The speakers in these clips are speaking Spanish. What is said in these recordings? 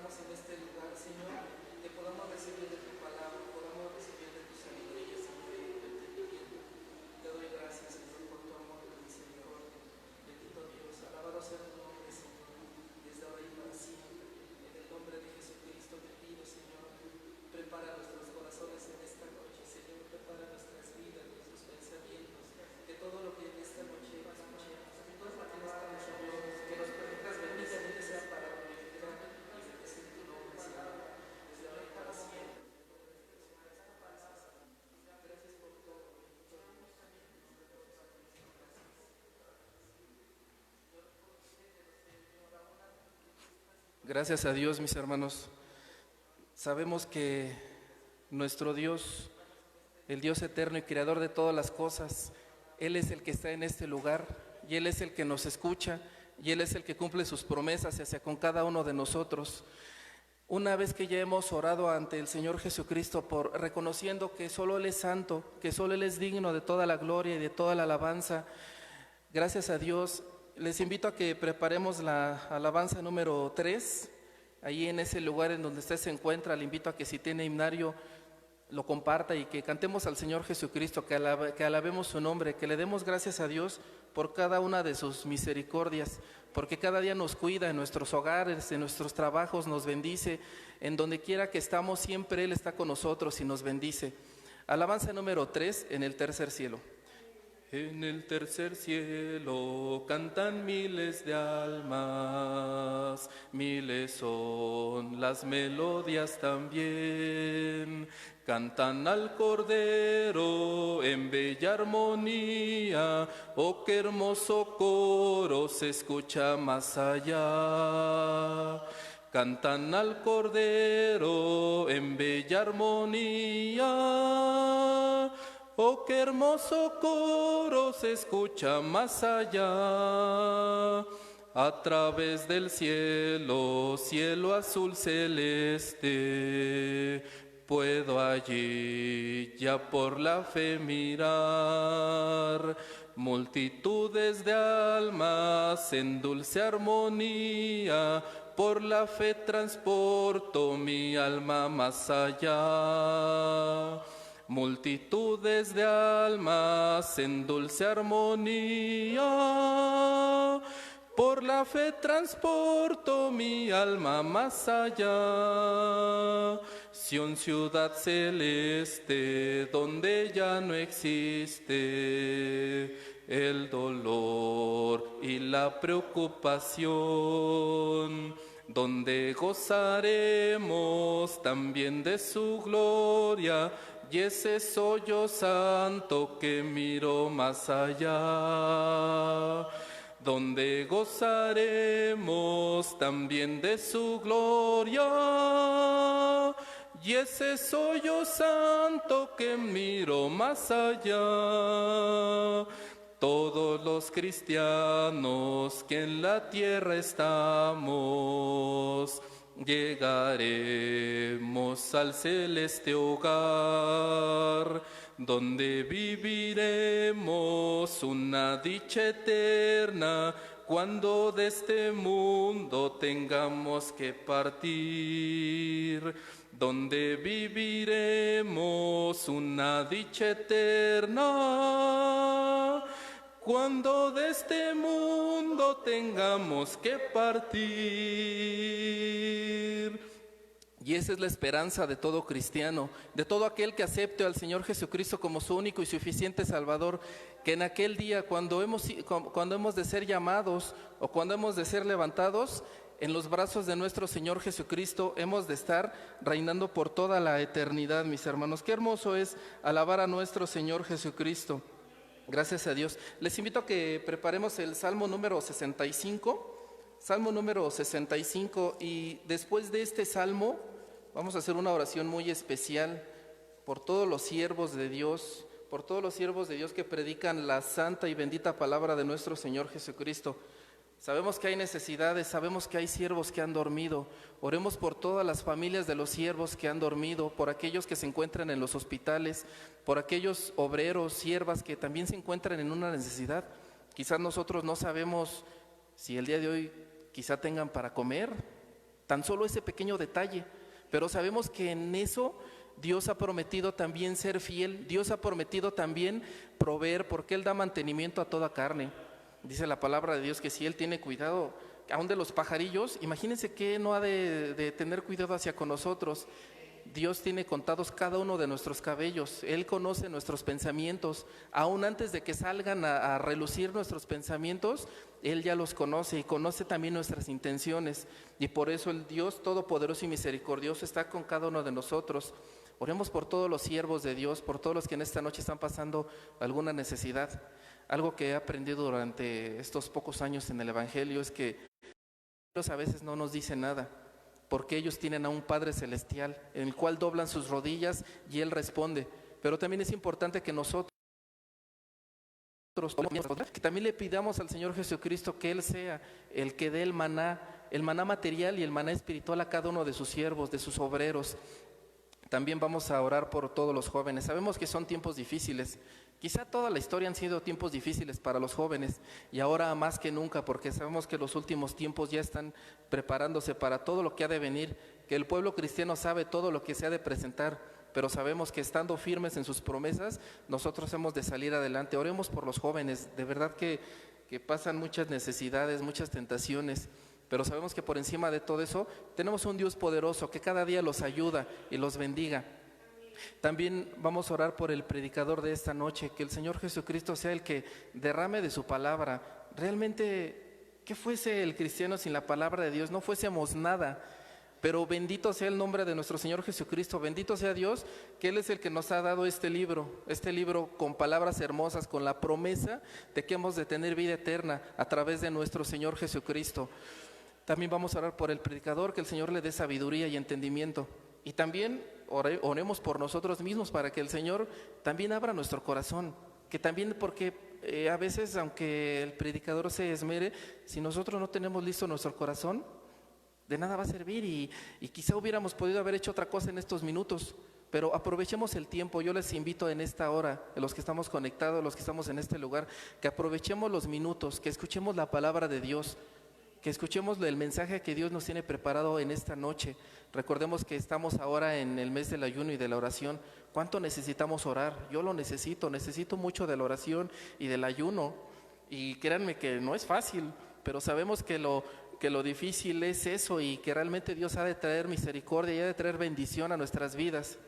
estamos en este lugar, Señor, que podamos recibir de tu palabra, podamos recibir de tu sabiduría, Señor, y de tu entendimiento. Te doy gracias, Señor, por tu amor y tu misericordia. Bendito Dios, alabado sea tu nombre, Señor, desde ahora y para siempre. En el nombre de Jesucristo te pido, Señor, prepara nuestros corazones en esta noche, Señor, prepara nuestras vidas, nuestros pensamientos, que todo lo que en esta noche escuchemos, que todo lo que en esta noche hablemos, que nos permitas bendecir, sea para glorificar y bendecir tu nombre, Señor, desde ahora y para siempre. Gracias por todo, bendito Dios. Gracias a Dios, mis hermanos. Sabemos que nuestro Dios, el Dios eterno y creador de todas las cosas, Él es el que está en este lugar y Él es el que nos escucha y Él es el que cumple sus promesas hacia con cada uno de nosotros. Una vez que ya hemos orado ante el Señor Jesucristo reconociendo que solo Él es santo, que solo Él es digno de toda la gloria y de toda la alabanza, gracias a Dios, les invito a que preparemos la alabanza número 3, ahí en ese lugar en donde usted se encuentra. Le invito a que si tiene himnario lo comparta y que cantemos al Señor Jesucristo, que alabemos su nombre, que le demos gracias a Dios por cada una de sus misericordias, porque cada día nos cuida en nuestros hogares, en nuestros trabajos, nos bendice, en donde quiera que estamos siempre Él está con nosotros y nos bendice. Alabanza número 3, en el tercer cielo. En el tercer cielo cantan miles de almas, miles son las melodías también. Cantan al Cordero en bella armonía, oh qué hermoso coro se escucha más allá. Cantan al Cordero en bella armonía, oh, qué hermoso coro se escucha más allá. A través del cielo, cielo azul celeste, puedo allí ya por la fe mirar multitudes de almas en dulce armonía. Por la fe transporto mi alma más allá. Multitudes de almas en dulce armonía, por la fe transporto mi alma más allá. Sión, ciudad celeste, donde ya no existe el dolor y la preocupación, donde gozaremos también de su gloria, y ese soy yo santo que miro más allá, donde gozaremos también de su gloria, y ese soy yo santo que miro más allá. Todos los cristianos que en la tierra estamos, llegaremos al celeste hogar, donde viviremos una dicha eterna, cuando de este mundo tengamos que partir, donde viviremos una dicha eterna, cuando de este mundo tengamos que partir. Y esa es la esperanza de todo cristiano, de todo aquel que acepte al Señor Jesucristo como su único y suficiente Salvador, que en aquel día cuando hemos de ser llamados o cuando hemos de ser levantados, en los brazos de nuestro Señor Jesucristo hemos de estar reinando por toda la eternidad, mis hermanos. Qué hermoso es alabar a nuestro Señor Jesucristo. Gracias a Dios. Les invito a que preparemos el Salmo número 65. Salmo número 65, y después de este salmo vamos a hacer una oración muy especial por todos los siervos de Dios, por todos los siervos de Dios que predican la santa y bendita palabra de nuestro Señor Jesucristo. Sabemos que hay necesidades, sabemos que hay siervos que han dormido. Oremos por todas las familias de los siervos que han dormido, por aquellos que se encuentran en los hospitales, por aquellos obreros, siervas que también se encuentran en una necesidad. Quizás nosotros no sabemos si el día de hoy quizá tengan para comer, tan solo ese pequeño detalle, pero sabemos que en eso Dios ha prometido también ser fiel, Dios ha prometido también proveer, porque Él da mantenimiento a toda carne. Dice la palabra de Dios que si Él tiene cuidado aún de los pajarillos, imagínense que no ha de tener cuidado hacia con nosotros. Dios tiene contados cada uno de nuestros cabellos, Él conoce nuestros pensamientos, aún antes de que salgan a relucir nuestros pensamientos, Él ya los conoce y conoce también nuestras intenciones, y por eso el Dios todopoderoso y misericordioso está con cada uno de nosotros. Oremos por todos los siervos de Dios, por todos los que en esta noche están pasando alguna necesidad. Algo que he aprendido durante estos pocos años en el Evangelio es que Dios a veces no nos dice nada, porque ellos tienen a un Padre Celestial en el cual doblan sus rodillas y Él responde. Pero también es importante que nosotros que también le pidamos al Señor Jesucristo que Él sea el que dé el maná material y el maná espiritual a cada uno de sus siervos, de sus obreros. También vamos a orar por todos los jóvenes. Sabemos que son tiempos difíciles. Quizá toda la historia han sido tiempos difíciles para los jóvenes y ahora más que nunca, porque sabemos que los últimos tiempos ya están preparándose para todo lo que ha de venir, que el pueblo cristiano sabe todo lo que se ha de presentar, pero sabemos que estando firmes en sus promesas, nosotros hemos de salir adelante. Oremos por los jóvenes, de verdad que pasan muchas necesidades, muchas tentaciones, pero sabemos que por encima de todo eso tenemos un Dios poderoso que cada día los ayuda y los bendiga. También vamos a orar por el predicador de esta noche, que el Señor Jesucristo sea el que derrame de su palabra. Realmente, ¿qué fuese el cristiano sin la palabra de Dios? No fuésemos nada, pero bendito sea el nombre de nuestro Señor Jesucristo, bendito sea Dios, que Él es el que nos ha dado este libro con palabras hermosas, con la promesa de que hemos de tener vida eterna a través de nuestro Señor Jesucristo. También vamos a orar por el predicador, que el Señor le dé sabiduría y entendimiento. Y también oremos por nosotros mismos para que el Señor también abra nuestro corazón, que también porque a veces aunque el predicador se esmere, si nosotros no tenemos listo nuestro corazón, de nada va a servir y quizá hubiéramos podido haber hecho otra cosa en estos minutos, pero aprovechemos el tiempo. Yo les invito en esta hora, los que estamos conectados, los que estamos en este lugar, que aprovechemos los minutos, que escuchemos la palabra de Dios, que escuchemos el mensaje que Dios nos tiene preparado en esta noche. Recordemos que estamos ahora en el mes del ayuno y de la oración. ¿Cuánto necesitamos orar? Yo lo necesito mucho de la oración y del ayuno. Y créanme que no es fácil, pero sabemos que lo difícil es eso y que realmente Dios ha de traer misericordia y ha de traer bendición a nuestras vidas.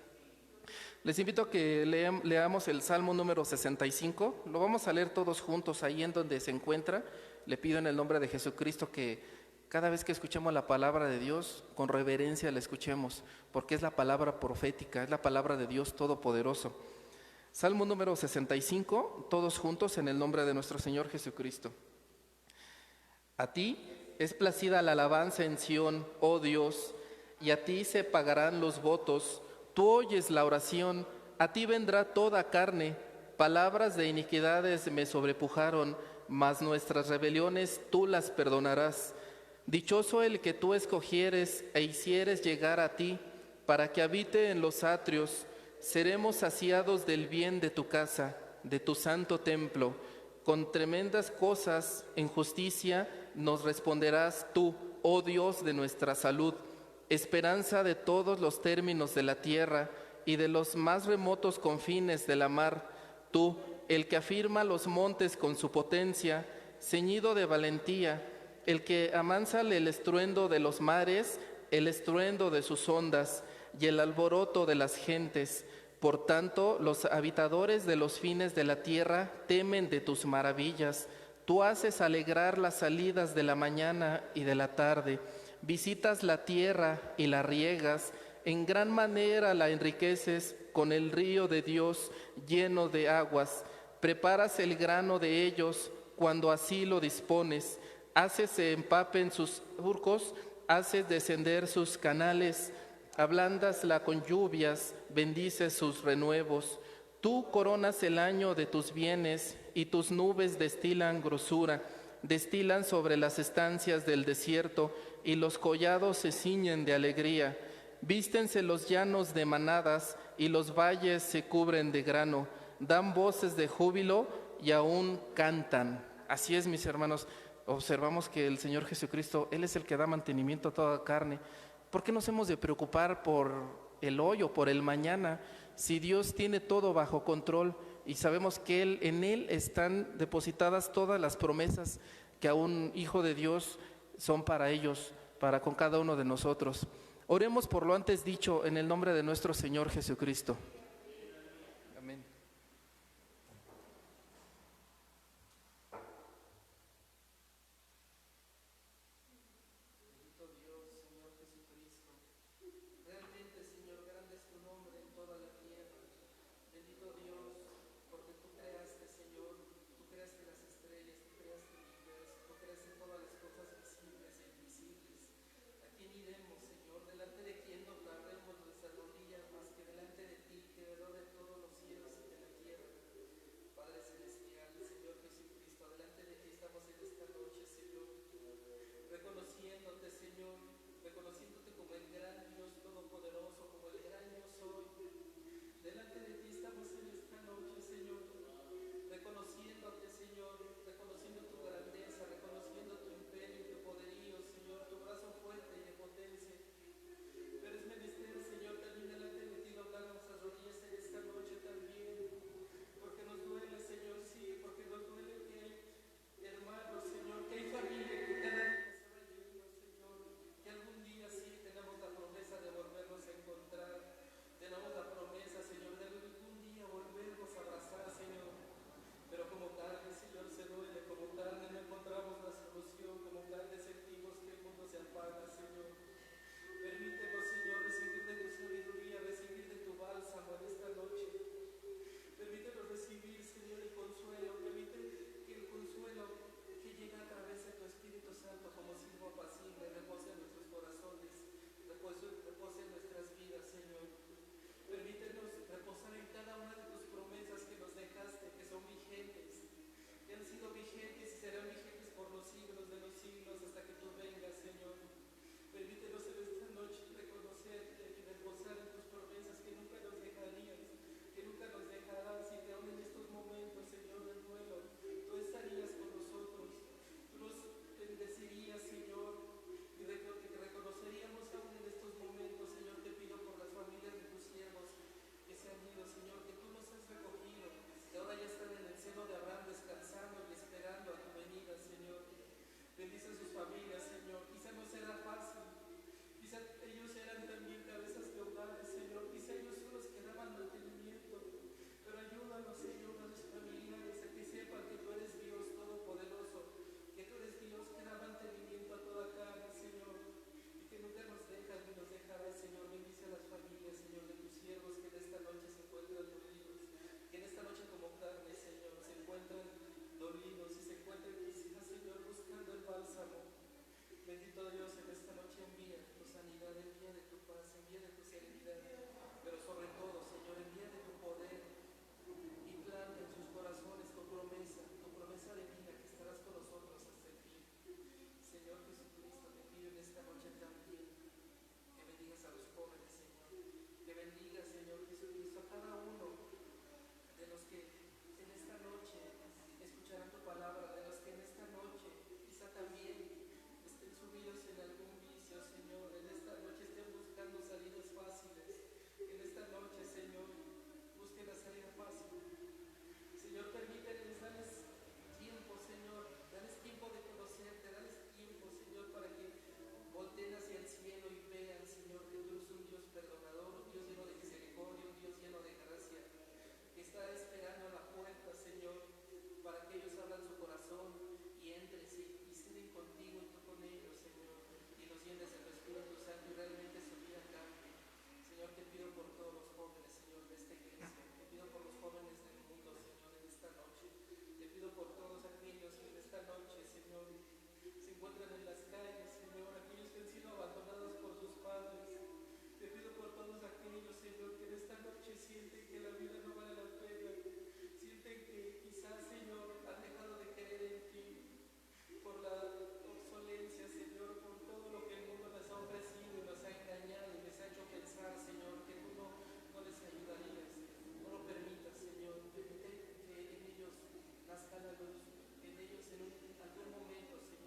Les invito a que leamos el Salmo número 65. Lo vamos a leer todos juntos ahí en donde se encuentra. Le pido en el nombre de Jesucristo que cada vez que escuchemos la palabra de Dios, con reverencia la escuchemos, porque es la palabra profética, es la palabra de Dios Todopoderoso. Salmo número 65, todos juntos en el nombre de nuestro Señor Jesucristo. A ti es placida la alabanza en Sión, oh Dios, y a ti se pagarán los votos. Tú oyes la oración, a ti vendrá toda carne. Palabras de iniquidades me sobrepujaron, mas nuestras rebeliones tú las perdonarás. Dichoso el que tú escogieres e hicieres llegar a ti, para que habite en los atrios. Seremos saciados del bien de tu casa, de tu santo templo. Con tremendas cosas en justicia nos responderás tú, oh Dios de nuestra salud, esperanza de todos los términos de la tierra y de los más remotos confines de la mar. Tú, el que afirma los montes con su potencia, ceñido de valentía, el que amansa el estruendo de los mares, el estruendo de sus ondas y el alboroto de las gentes. Por tanto, los habitadores de los fines de la tierra temen de tus maravillas. Tú haces alegrar las salidas de la mañana y de la tarde. Visitas la tierra y la riegas. En gran manera la enriqueces con el río de Dios lleno de aguas. Preparas el grano de ellos cuando así lo dispones. Haces se empapen sus surcos, haces descender sus canales. Ablándasla con lluvias, bendices sus renuevos. Tú coronas el año de tus bienes y tus nubes destilan grosura. Destilan sobre las estancias del desierto y los collados se ciñen de alegría. Vístense los llanos de manadas y los valles se cubren de grano. Dan voces de júbilo y aún cantan. Así es, mis hermanos. observamos que el Señor Jesucristo, Él es el que da mantenimiento a toda carne. ¿Por qué nos hemos de preocupar por el hoy o por el mañana si Dios tiene todo bajo control y sabemos que en Él están depositadas todas las promesas que a un hijo de Dios son para ellos, para con cada uno de nosotros? Oremos por lo antes dicho en el nombre de nuestro Señor Jesucristo. Amén. Bendito Dios, Señor Jesucristo. Realmente, Señor, grande es tu nombre en toda la tierra. Bendito Dios, porque tú creaste, Señor, tú creaste las estrellas, tú creaste el universo, tú creaste todas las cosas visibles e invisibles. ¿A quién iremos, Señor? ¿Delante de quién doblaremos nuestras rodillas más que delante de ti, creador de todos los cielos y de la tierra? Padre Celestial, Señor Jesucristo, delante de ti estamos en esta noche, Señor, reconociéndote, Señor, reconociéndote como el gran Dios todopoderoso, como el gran yo soy. Delante de ti estamos en esta noche, Señor, reconociéndote, Señor, reconociendo tu grandeza, reconociendo tu imperio y tu poderío, Señor, tu brazo fuerte y de potencia. Pero es menester, Señor, también delante de ti doblar nuestras rodillas en esta noche también, porque nos duele, Señor, sí, porque nos duele que hay hermanos, Señor, que hay familia que cada día se va yendo, Señor, que algún día sí tenemos la promesa de volvernos a encontrar, tenemos la promesa, Señor, de algún día volvernos a abrazar, Señor, pero como carne, Señor, se duele, como carne no encontramos la solución, como carne sentimos que el mundo se apaga, Señor. Permítenos, Señor, recibir de tu sabiduría, recibir de tu bálsamo en esta noche. Permítenos recibir, Señor, el consuelo. Permite que el consuelo que llega a través de tu Espíritu Santo como silbo apacible repose en nuestros corazones, repose en nuestras vidas, Señor. Permítenos reposar en cada una de tus promesas que nos dejaste, que son vigentes, que han sido vigentes y serán vigentes por los siglos de los siglos hasta que tú vengas, Señor. Permítenos en esta noche reconocerte y reposar en tus promesas que nunca nos dejarías, que nunca nos dejarás, y que aún en estos momentos, Señor, del duelo, tú estarías con nosotros, tú nos bendecirías, Señor, y reconoceríamos aún en estos momentos, Señor. Te pido por las familias de tus siervos que se han ido, Señor, que tú los has recogido, que ahora ya están en el seno de Abraham descansando y esperando a tu venida, Señor. Bendice a sus familias, Señor. Quizá no será fácil, quizá ellos eran también cabezas de hogares, Señor, quizá ellos son los que daban mantenimiento, pero ayúdanos, Señor, a los familiares a que sepan que tú eres Dios todopoderoso, que tú eres Dios que da mantenimiento a toda carne, Señor, y que nunca nos dejas ni nos dejarás, Señor. Bendice a las familias, Señor, de tus siervos que en esta noche se encuentran dolidos, que en esta noche como carne, Señor, se encuentran dolidos y se encuentran quizás, Señor, buscando el bálsamo. Bendito Dios, en esta noche envía tu sanidad, envía de tu paz, envía de tu serenidad, pero sobre todo, Señor, envía de tu poder y planta en sus corazones tu promesa de vida, que estarás con nosotros hasta el fin. Señor Jesucristo, te pido en esta noche también que bendigas a los jóvenes, Señor, que bendigas, Señor Jesucristo, a cada uno de los que en esta noche escucharán tu palabra, de los que en esta noche quizá también estén sumidos en algún vicio, Señor, en esta noche estén buscando salidas fáciles, en esta noche, Señor, busquen la salida fácil. Señor, permíteles, dales tiempo, Señor, dales tiempo de conocerte, dales tiempo, Señor, para que volteen hacia el cielo y vean, Señor, que tú eres un Dios perdonador, un Dios lleno de misericordia, un Dios lleno de gracia, que está esperando a la puerta, Señor, para que ellos abran su corazón y entren y ceden contigo y tú con ellos, Señor, y los llenes de tu Espíritu Santo y realmente su vida cambie. Señor, te pido por todos los jóvenes, Señor, de esta iglesia, te pido por los jóvenes del mundo, Señor, en esta noche, te pido por todos aquellos que en esta noche, Señor, se encuentran en las calles, Señor, aquellos que han sido abandonados por sus padres. Te pido por todos aquellos, Señor, que en esta noche sienten que la vida no vale la pena, sienten que quizás, Señor, han dejado de creer en ti por la obsolencia, Señor, por todo lo que el mundo les ha ofrecido y los ha engañado y les ha hecho pensar, Señor, que tú no les ayudarías. No lo permitas, Señor. Permite que en ellos nazca la luz, que en ellos en algún momento, Señor,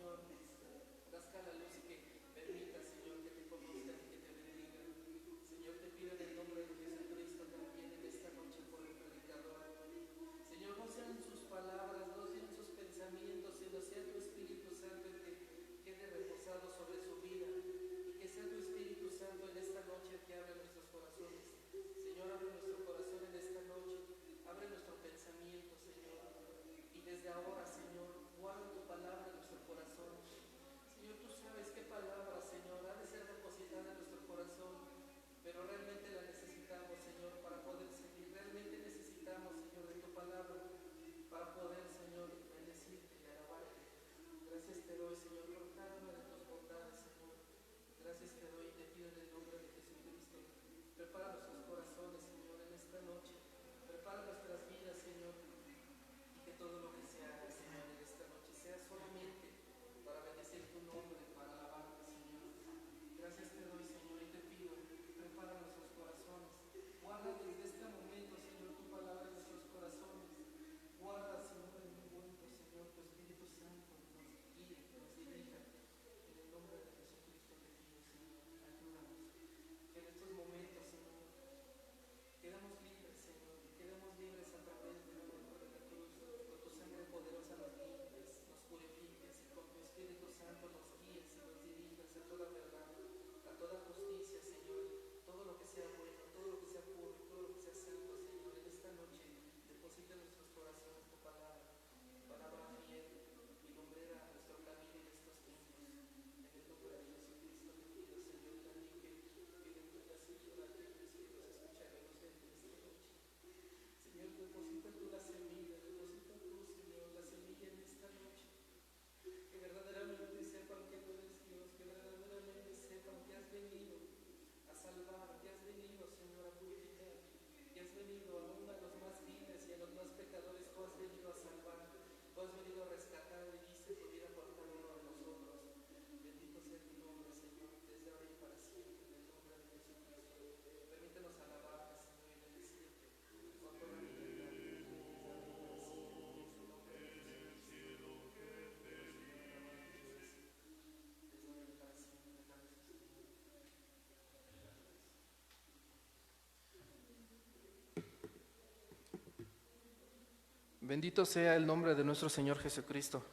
Bendito sea el nombre de nuestro Señor Jesucristo.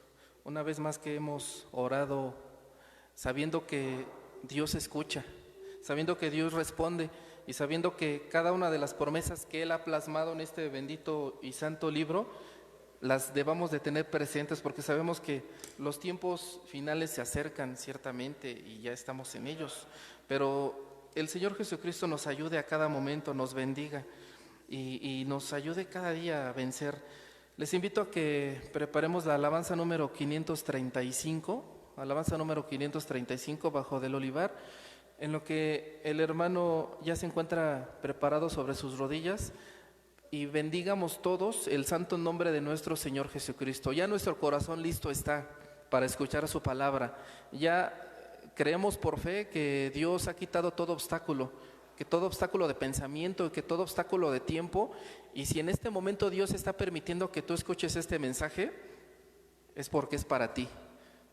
Una vez más que hemos orado sabiendo que Dios escucha, sabiendo que Dios responde y sabiendo que cada una de las promesas que Él ha plasmado en este bendito y santo libro las debamos de tener presentes, porque sabemos que los tiempos finales se acercan ciertamente y ya estamos en ellos, pero el Señor Jesucristo nos ayude a cada momento, nos bendiga y nos ayude cada día a vencer. Les invito a que preparemos la alabanza número 535, bajo del olivar, en lo que el hermano ya se encuentra preparado sobre sus rodillas, y bendigamos todos el santo nombre de nuestro Señor Jesucristo. Ya nuestro corazón listo está para escuchar su palabra. Ya creemos por fe que Dios ha quitado todo obstáculo, que todo obstáculo de pensamiento, que todo obstáculo de tiempo. Y si en este momento Dios está permitiendo que tú escuches este mensaje, es porque es para ti.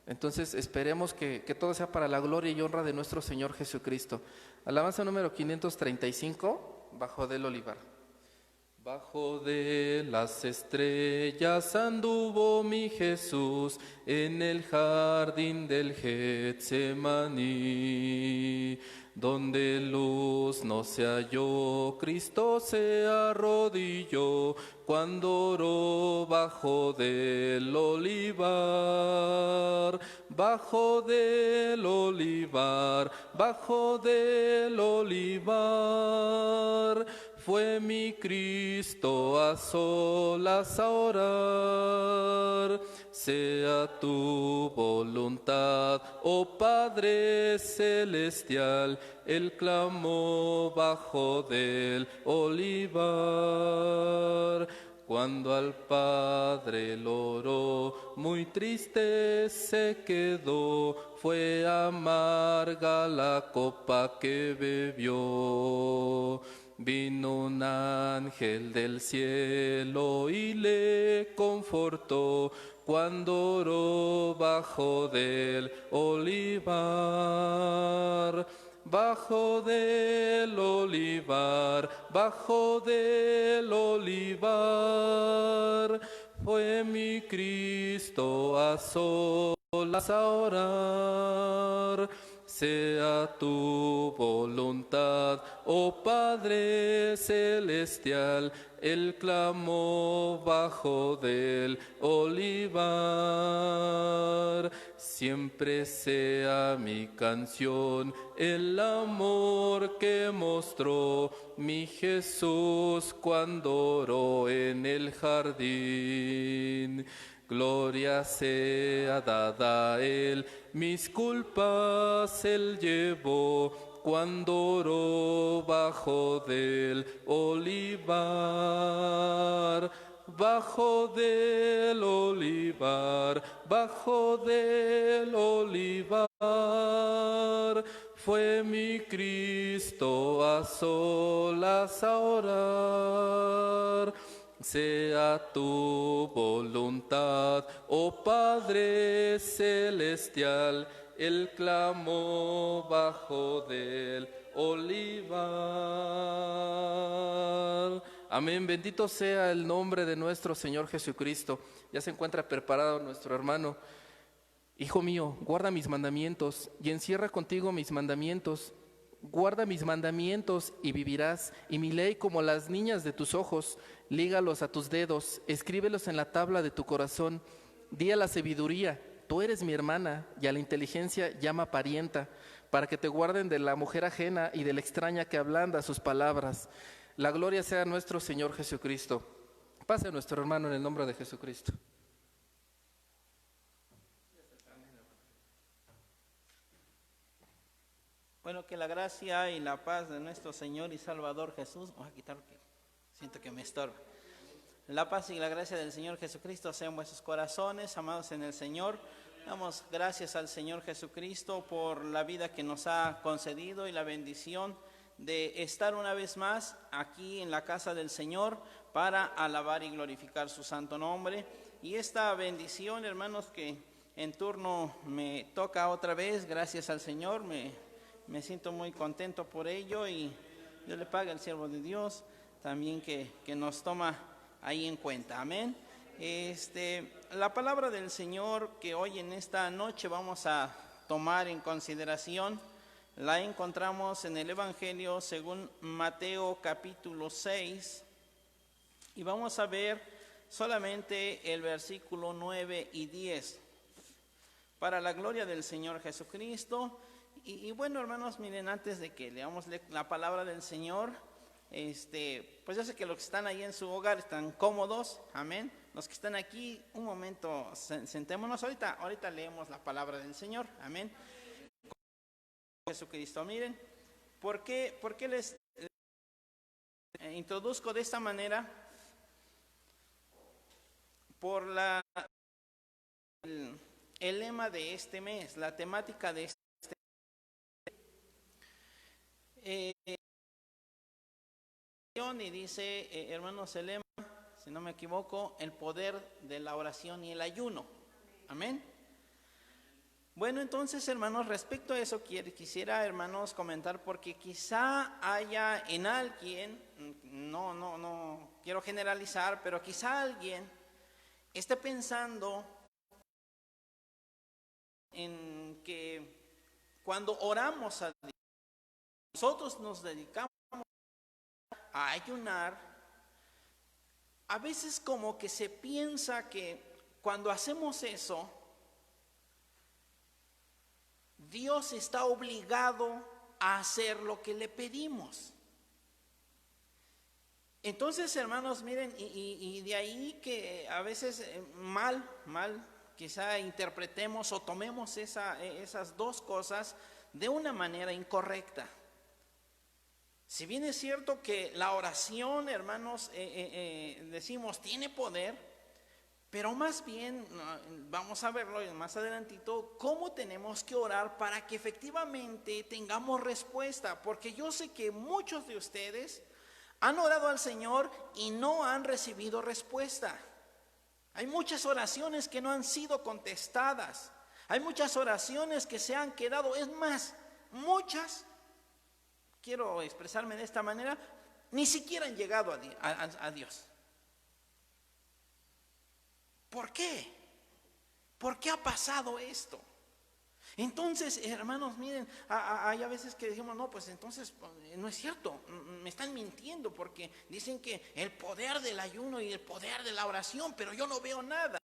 Entonces esperemos que todo sea para la gloria y honra de nuestro Señor Jesucristo. Alabanza número 535, bajo del olivar. Bajo de las estrellas anduvo mi Jesús en el jardín del Getsemaní. Donde luz no se halló, Cristo se arrodilló cuando oró bajo del olivar, bajo del olivar, bajo del olivar. Fue mi Cristo a solas a orar. Sea tu voluntad, oh Padre celestial. Él clamó bajo del olivar. Cuando al Padre lo oró, muy triste se quedó. Fue amarga la copa que bebió. Vino un ángel del cielo y le confortó cuando oró bajo del olivar, bajo del olivar, bajo del olivar. Fue mi Cristo a solas a orar. Sea tu voluntad, oh Padre celestial. Él clamó bajo del olivar. Siempre sea mi canción el amor que mostró mi Jesús cuando oró en el jardín. Gloria sea dada a Él, mis culpas Él llevó cuando oró bajo del olivar, bajo del olivar, bajo del olivar. Fue mi Cristo a solas a orar. Sea tu voluntad, oh Padre celestial. Él clamó bajo del olivar. Amén, bendito sea el nombre de nuestro Señor Jesucristo. Ya se encuentra preparado nuestro hermano. Hijo mío, guarda mis mandamientos y encierra contigo mis mandamientos. Guarda mis mandamientos y vivirás, y mi ley como las niñas de tus ojos. Lígalos a tus dedos, escríbelos en la tabla de tu corazón. Di a la sabiduría, tú eres mi hermana, y a la inteligencia llama parienta, para que te guarden de la mujer ajena y de la extraña que ablanda sus palabras. La gloria sea a nuestro Señor Jesucristo. Pase a nuestro hermano en el nombre de Jesucristo. Bueno, que la gracia y la paz de nuestro Señor y Salvador Jesús, voy a quitar porque siento que me estorba. La paz y la gracia del Señor Jesucristo sean vuestros corazones, amados en el Señor. Damos gracias al Señor Jesucristo por la vida que nos ha concedido y la bendición de estar una vez más aquí en la casa del Señor para alabar y glorificar su santo nombre. Y esta bendición, hermanos, que en turno me toca otra vez, gracias al Señor, me siento muy contento por ello, y Dios le pague al siervo de Dios también que nos toma ahí en cuenta. Amén. La palabra del Señor que hoy en esta noche vamos a tomar en consideración, la encontramos en el Evangelio según Mateo capítulo 6, y vamos a ver solamente el versículo 9 y 10, para la gloria del Señor Jesucristo. Y bueno, hermanos, miren, antes de que leamos la palabra del Señor, pues yo sé que los que están ahí en su hogar están cómodos, amén. Los que están aquí, un momento, sentémonos, ahorita leemos la palabra del Señor, amén. Jesucristo, miren, ¿por qué les introduzco de esta manera? Por el lema de este mes, la temática de este y dice, hermanos, el lema, si no me equivoco, el poder de la oración y el ayuno. Amén. Bueno, entonces, hermanos, respecto a eso quisiera, hermanos, comentar, porque quizá haya en alguien, no quiero generalizar, pero quizá alguien esté pensando en que cuando oramos a Dios, nosotros nos dedicamos a ayunar, a veces como que se piensa que cuando hacemos eso, Dios está obligado a hacer lo que le pedimos. Entonces, hermanos, miren, y de ahí que a veces mal, quizá interpretemos o tomemos esas dos cosas de una manera incorrecta. Si bien es cierto que la oración, hermanos, decimos, tiene poder, pero más bien, vamos a verlo más adelantito, cómo tenemos que orar para que efectivamente tengamos respuesta. Porque yo sé que muchos de ustedes han orado al Señor y no han recibido respuesta. Hay muchas oraciones que no han sido contestadas. Hay muchas oraciones que se han quedado, es más, muchas, quiero expresarme de esta manera, ni siquiera han llegado a Dios. ¿Por qué? ¿Por qué ha pasado esto? Entonces, hermanos, miren, hay a veces que decimos, no, pues entonces no es cierto, me están mintiendo, porque dicen que el poder del ayuno y el poder de la oración, pero yo no veo nada.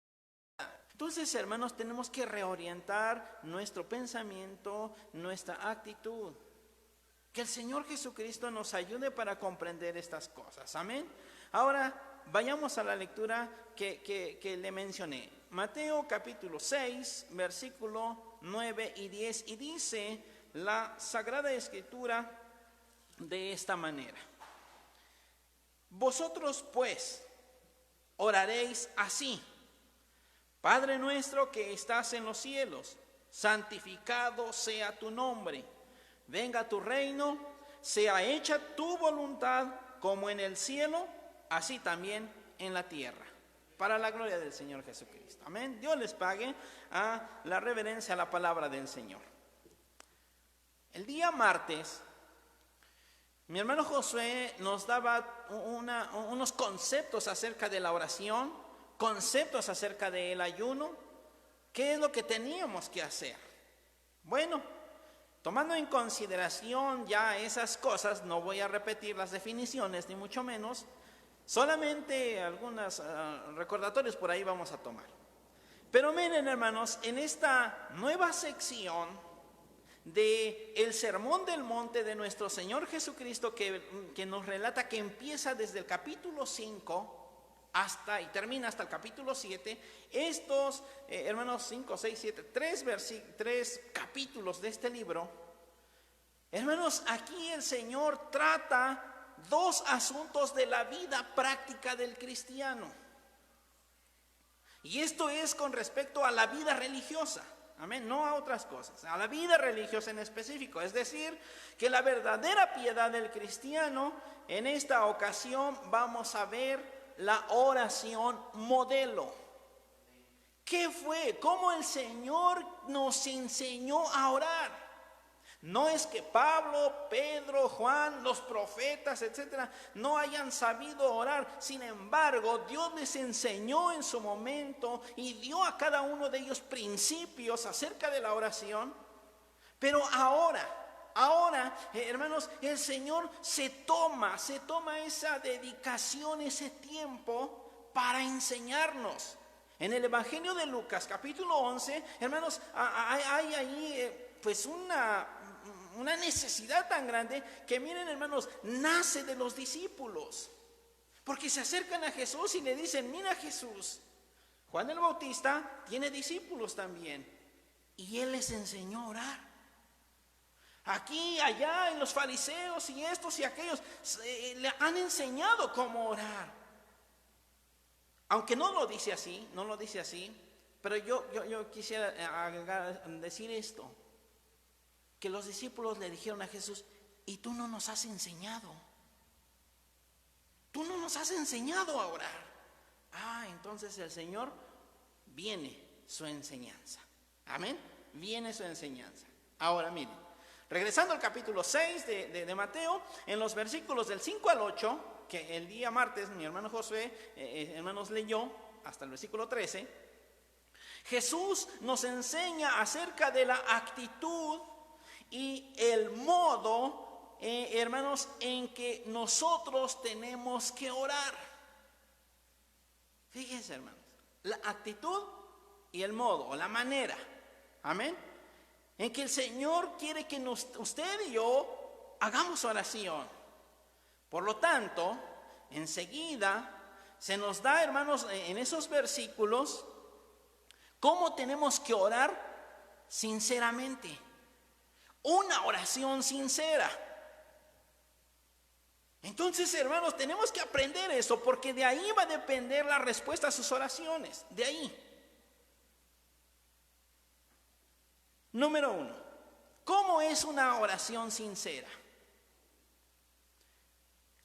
Entonces, hermanos, tenemos que reorientar nuestro pensamiento, nuestra actitud. Que el Señor Jesucristo nos ayude para comprender estas cosas, amén. Ahora, vayamos a la lectura que le mencioné. Mateo capítulo 6, versículo 9 y 10, y dice la Sagrada Escritura de esta manera: vosotros pues oraréis así: Padre nuestro que estás en los cielos, santificado sea tu nombre, venga tu reino, sea hecha tu voluntad como en el cielo, así también en la tierra. Para la gloria del Señor Jesucristo. Amén. Dios les pague a la reverencia a la palabra del Señor. El día martes, mi hermano Josué nos daba unos conceptos acerca de la oración, conceptos acerca del ayuno, qué es lo que teníamos que hacer. Bueno, tomando en consideración ya esas cosas, no voy a repetir las definiciones ni mucho menos, solamente algunos recordatorios por ahí vamos a tomar. Pero miren, hermanos, en esta nueva sección de el Sermón del Monte de nuestro Señor Jesucristo, que nos relata que empieza desde el capítulo 5 y termina hasta el capítulo 7, estos, hermanos, 5, 6, 7, 3 capítulos de este libro, hermanos, aquí el Señor trata dos asuntos de la vida práctica del cristiano. Y esto es con respecto a la vida religiosa, amén, no a otras cosas, a la vida religiosa en específico. Es decir, que la verdadera piedad del cristiano, en esta ocasión vamos a ver la oración modelo. ¿Qué fue? ¿Cómo el Señor nos enseñó a orar? No es que Pablo, Pedro, Juan, los profetas, etcétera, no hayan sabido orar. Sin embargo, Dios les enseñó en su momento y dio a cada uno de ellos principios acerca de la oración. Pero ahora, hermanos, el Señor se toma esa dedicación, ese tiempo para enseñarnos. En el Evangelio de Lucas, capítulo 11, hermanos, hay ahí pues una necesidad tan grande que, miren, hermanos, nace de los discípulos. Porque se acercan a Jesús y le dicen: mira, Jesús, Juan el Bautista tiene discípulos también, y él les enseñó a orar. Aquí, allá, en los fariseos y estos y aquellos le han enseñado cómo orar. Aunque no lo dice así, pero yo quisiera decir esto, que los discípulos le dijeron a Jesús: ¿y tú no nos has enseñado? ¿Tú no nos has enseñado a orar? Entonces el Señor viene su enseñanza. Amén. Viene su enseñanza. Ahora miren, regresando al capítulo 6 de Mateo, en los versículos del 5 al 8, que el día martes mi hermano Josué, hermanos, leyó hasta el versículo 13, Jesús nos enseña acerca de la actitud y el modo, hermanos, en que nosotros tenemos que orar. Fíjense, hermanos, la actitud y el modo, o la manera, amén, en que el Señor quiere que usted y yo hagamos oración. Por lo tanto, enseguida se nos da, hermanos, en esos versículos, cómo tenemos que orar sinceramente. Una oración sincera. Entonces, hermanos, tenemos que aprender eso, porque de ahí va a depender la respuesta a sus oraciones. De ahí. Número 1. ¿Cómo es una oración sincera?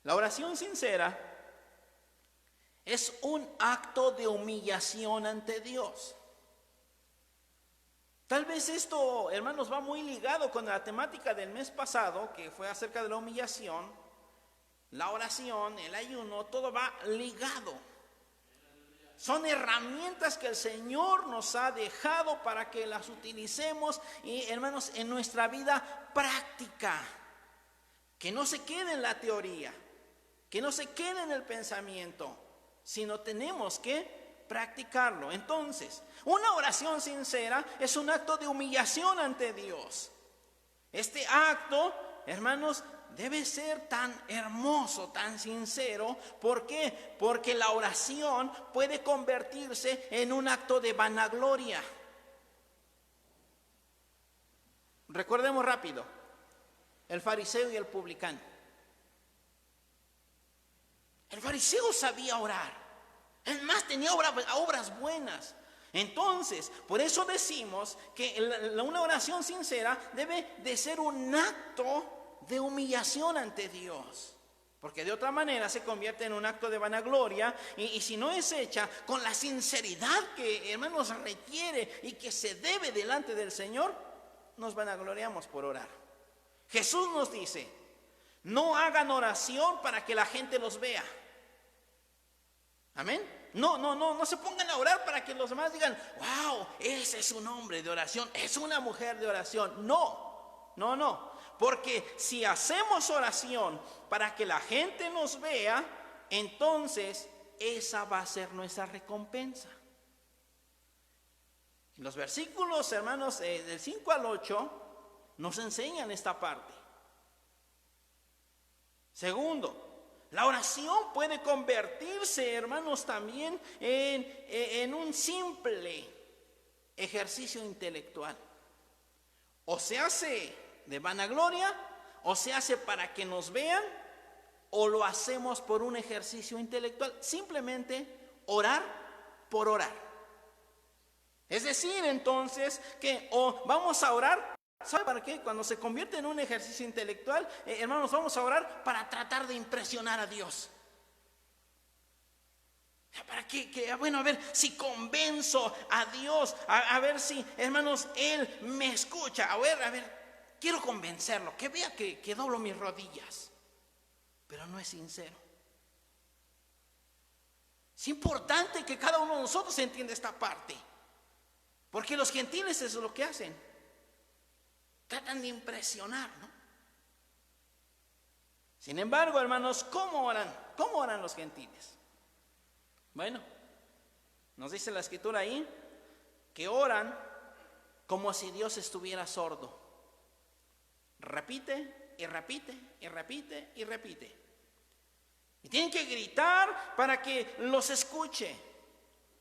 La oración sincera es un acto de humillación ante Dios. Tal vez esto, hermanos, va muy ligado con la temática del mes pasado, que fue acerca de la humillación, la oración, el ayuno, todo va ligado. Son herramientas que el Señor nos ha dejado para que las utilicemos, y, hermanos, en nuestra vida práctica. Que no se quede en la teoría, que no se quede en el pensamiento, sino tenemos que practicarlo. Entonces, una oración sincera es un acto de humillación ante Dios. Este acto, hermanos, debe ser tan hermoso, tan sincero. ¿Por qué? Porque la oración puede convertirse en un acto de vanagloria. Recordemos rápido, el fariseo y el publicano. El fariseo sabía orar, es más, tenía obras buenas. Entonces, por eso decimos que una oración sincera debe de ser un acto de humillación ante Dios, porque de otra manera se convierte en un acto de vanagloria, y si no es hecha con la sinceridad que, hermanos, requiere y que se debe delante del Señor, nos vanagloriamos por orar. Jesús nos dice: no hagan oración para que la gente los vea. Amén. No se pongan a orar para que los demás digan: wow, ese es un hombre de oración, es una mujer de oración. No. Porque si hacemos oración para que la gente nos vea, entonces esa va a ser nuestra recompensa. Los versículos, hermanos, del 5 al 8 nos enseñan esta parte. Segundo, la oración puede convertirse, hermanos, también en un simple ejercicio intelectual. O se hace de vanagloria, o se hace para que nos vean, o lo hacemos por un ejercicio intelectual, simplemente orar por orar. Es decir, entonces, que vamos a orar, ¿sabe para qué? Cuando se convierte en un ejercicio intelectual, hermanos, vamos a orar para tratar de impresionar a Dios. ¿Para qué? Bueno, a ver si convenzo a Dios, a ver si, hermanos, Él me escucha. A ver, quiero convencerlo, que vea que doblo mis rodillas, pero no es sincero. Es importante que cada uno de nosotros entienda esta parte, porque los gentiles eso es lo que hacen, tratan de impresionar, ¿no? Sin embargo, hermanos, ¿cómo oran? ¿Cómo oran los gentiles? Bueno, nos dice la escritura ahí que oran como si Dios estuviera sordo. Repite y repite y repite y repite. Y tienen que gritar para que los escuche.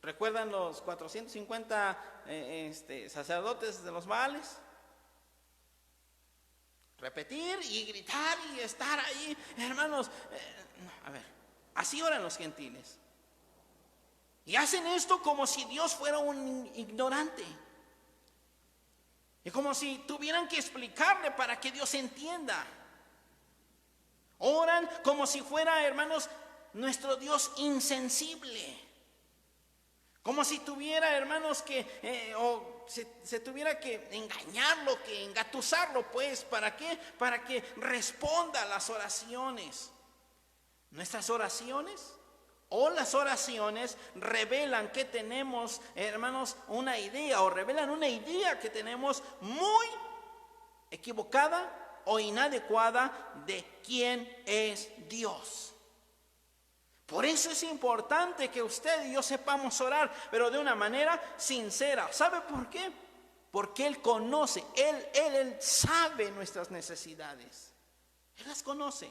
¿Recuerdan los 450 sacerdotes de los Baales? Repetir y gritar y estar ahí, hermanos. A ver, así oran los gentiles. Y hacen esto como si Dios fuera un ignorante. Y como si tuvieran que explicarle para que Dios entienda. Oran como si fuera, hermanos, nuestro Dios insensible. Como si tuviera, hermanos, que se tuviera que engañarlo, que engatusarlo, pues, ¿para qué? Para que responda a las oraciones. Nuestras oraciones o las oraciones revelan que tenemos, hermanos, una idea, o revelan una idea que tenemos muy equivocada o inadecuada de quién es Dios. Por eso es importante que usted y yo sepamos orar, pero de una manera sincera. ¿Sabe por qué? Porque Él conoce, Él sabe nuestras necesidades. Él las conoce.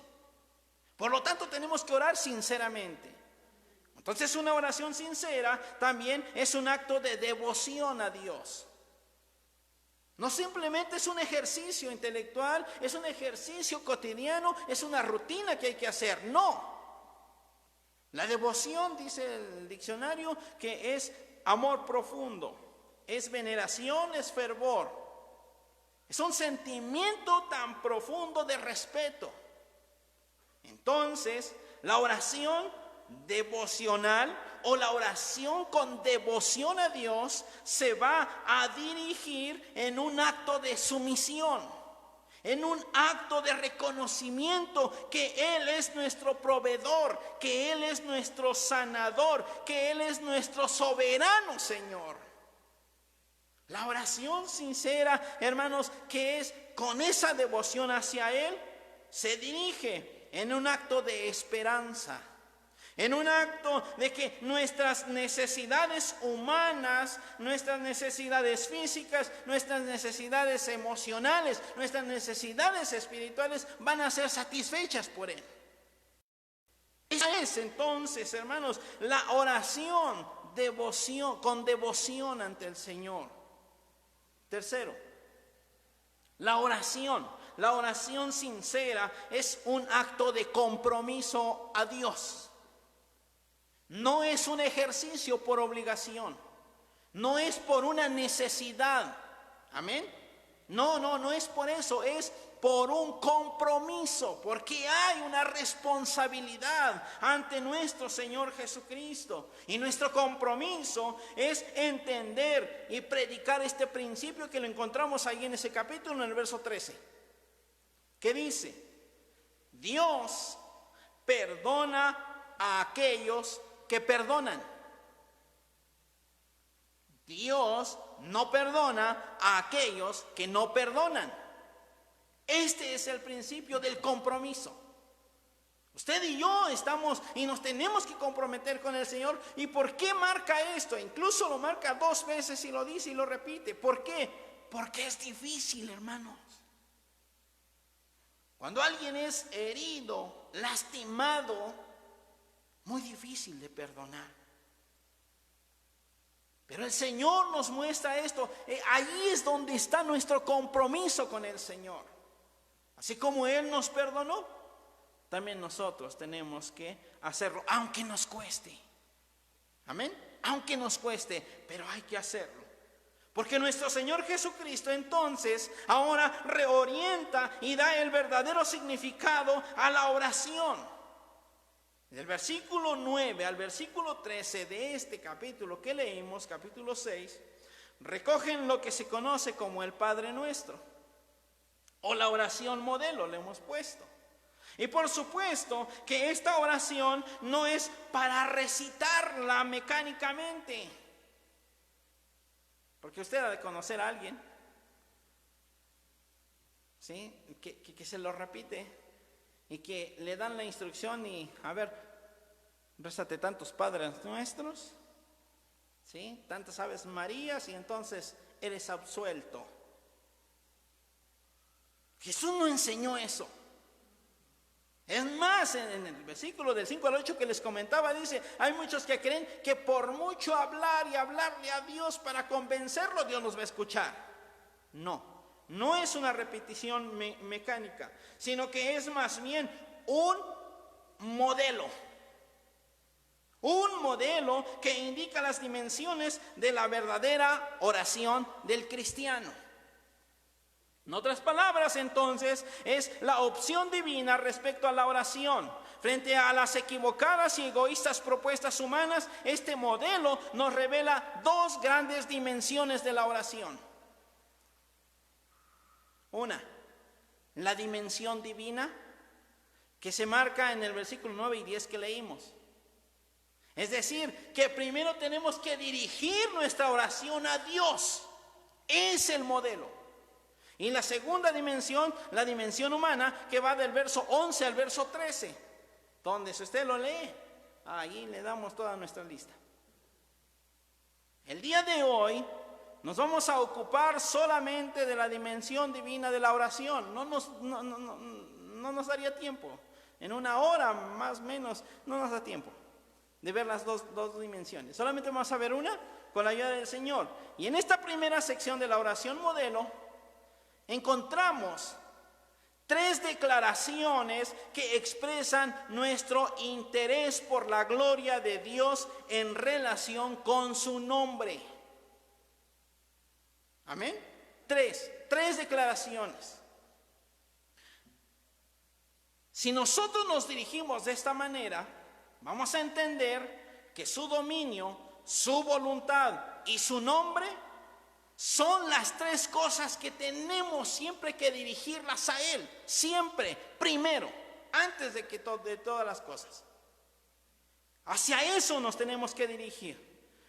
Por lo tanto, tenemos que orar sinceramente. Entonces, una oración sincera también es un acto de devoción a Dios. No simplemente es un ejercicio intelectual, es un ejercicio cotidiano, es una rutina que hay que hacer. No. La devoción, dice el diccionario, que es amor profundo, es veneración, es fervor. Es un sentimiento tan profundo de respeto. Entonces, la oración devocional o la oración con devoción a Dios se va a dirigir en un acto de sumisión, en un acto de reconocimiento que Él es nuestro proveedor, que Él es nuestro sanador, que Él es nuestro soberano Señor. La oración sincera, hermanos, que es con esa devoción hacia Él, se dirige en un acto de esperanza, en un acto de que nuestras necesidades humanas, nuestras necesidades físicas, nuestras necesidades emocionales, nuestras necesidades espirituales van a ser satisfechas por Él. Esa es entonces, hermanos, la oración, con devoción ante el Señor. Tercero, la oración sincera es un acto de compromiso a Dios. No es un ejercicio por obligación, no es por una necesidad, amén. No es por eso, es por un compromiso, porque hay una responsabilidad ante nuestro Señor Jesucristo. Y nuestro compromiso es entender y predicar este principio que lo encontramos ahí en ese capítulo, en el verso 13, que dice: Dios perdona a aquellos que perdonan. Dios no perdona a aquellos que no perdonan. Este es el principio del compromiso. Usted y yo estamos y nos tenemos que comprometer con el Señor. ¿Y por qué marca esto? Incluso lo marca 2 veces y lo dice y lo repite. ¿Por qué? Porque es difícil, hermanos. Cuando alguien es herido, lastimado, muy difícil de perdonar. Pero el Señor nos muestra esto. Ahí es donde está nuestro compromiso con el Señor. Así como Él nos perdonó, también nosotros tenemos que hacerlo, aunque nos cueste. Amén. Aunque nos cueste, pero hay que hacerlo. Porque nuestro Señor Jesucristo entonces ahora reorienta y da el verdadero significado a la oración. Del versículo 9 al versículo 13 de este capítulo que leímos, capítulo 6, recogen lo que se conoce como el Padre Nuestro. o la oración modelo le hemos puesto. Y por supuesto que esta oración no es para recitarla mecánicamente, porque usted ha de conocer a alguien, ¿sí? que se lo repite y que le dan la instrucción y, a ver, rézate tantos Padres Nuestros, ¿sí? Tantas Aves Marías y entonces eres absuelto. Jesús no enseñó eso. Es más, en el versículo del 5 al 8 que les comentaba, dice, hay muchos que creen que por mucho hablar y hablarle a Dios para convencerlo, Dios los va a escuchar. No es una repetición mecánica, sino que es más bien un modelo. Un modelo que indica las dimensiones de la verdadera oración del cristiano. En otras palabras, entonces, es la opción divina respecto a la oración. Frente a las equivocadas y egoístas propuestas humanas, este modelo nos revela dos grandes dimensiones de la oración. Una, la dimensión divina, que se marca en el versículo 9 y 10 que leímos. Es decir, que primero tenemos que dirigir nuestra oración a Dios. Es el modelo. Y la segunda dimensión, la dimensión humana, que va del verso 11 al verso 13, donde si usted lo lee, ahí le damos toda nuestra lista. El día de hoy nos vamos a ocupar solamente de la dimensión divina de la oración. No nos daría tiempo. En una hora más o menos no nos da tiempo de ver las dos dimensiones. Solamente vamos a ver una con la ayuda del Señor. Y en esta primera sección de la oración modelo encontramos 3 declaraciones que expresan nuestro interés por la gloria de Dios en relación con su nombre. Amén. 3 declaraciones. Si nosotros nos dirigimos de esta manera, vamos a entender que su dominio, su voluntad y su nombre son las 3 cosas que tenemos siempre que dirigirlas a Él. Siempre, primero, antes de todas las cosas. Hacia eso nos tenemos que dirigir.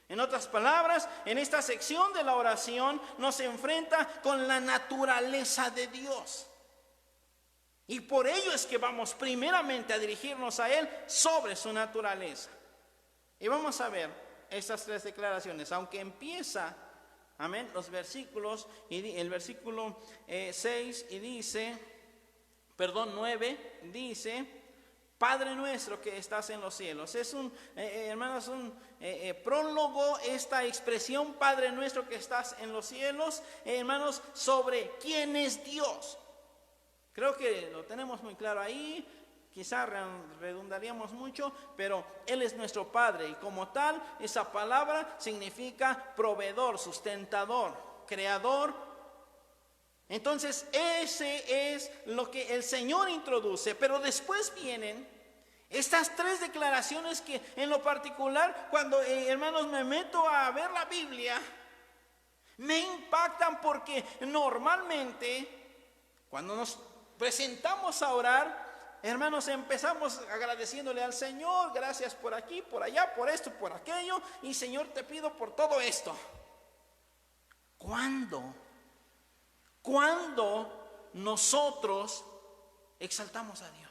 En otras palabras, en esta sección de la oración nos enfrenta con la naturaleza de Dios. Y por ello es que vamos primeramente a dirigirnos a Él sobre su naturaleza. Y vamos a ver estas 3 declaraciones, aunque empieza, amén, los versículos, y el versículo 6 y dice, 9 dice, Padre nuestro que estás en los cielos. Es hermanos, un prólogo, esta expresión, Padre nuestro que estás en los cielos, hermanos, sobre quién es Dios. Creo que lo tenemos muy claro ahí. Quizá redundaríamos mucho, pero Él es nuestro Padre y como tal, esa palabra significa proveedor, sustentador, creador. Entonces, ese es lo que el Señor introduce, pero después vienen estas 3 declaraciones que en lo particular, cuando hermanos me meto a ver la Biblia, me impactan porque normalmente cuando nos presentamos a orar, hermanos, empezamos agradeciéndole al Señor, gracias por aquí, por allá, por esto, por aquello, y Señor te pido por todo esto. ¿Cuándo nosotros exaltamos a Dios?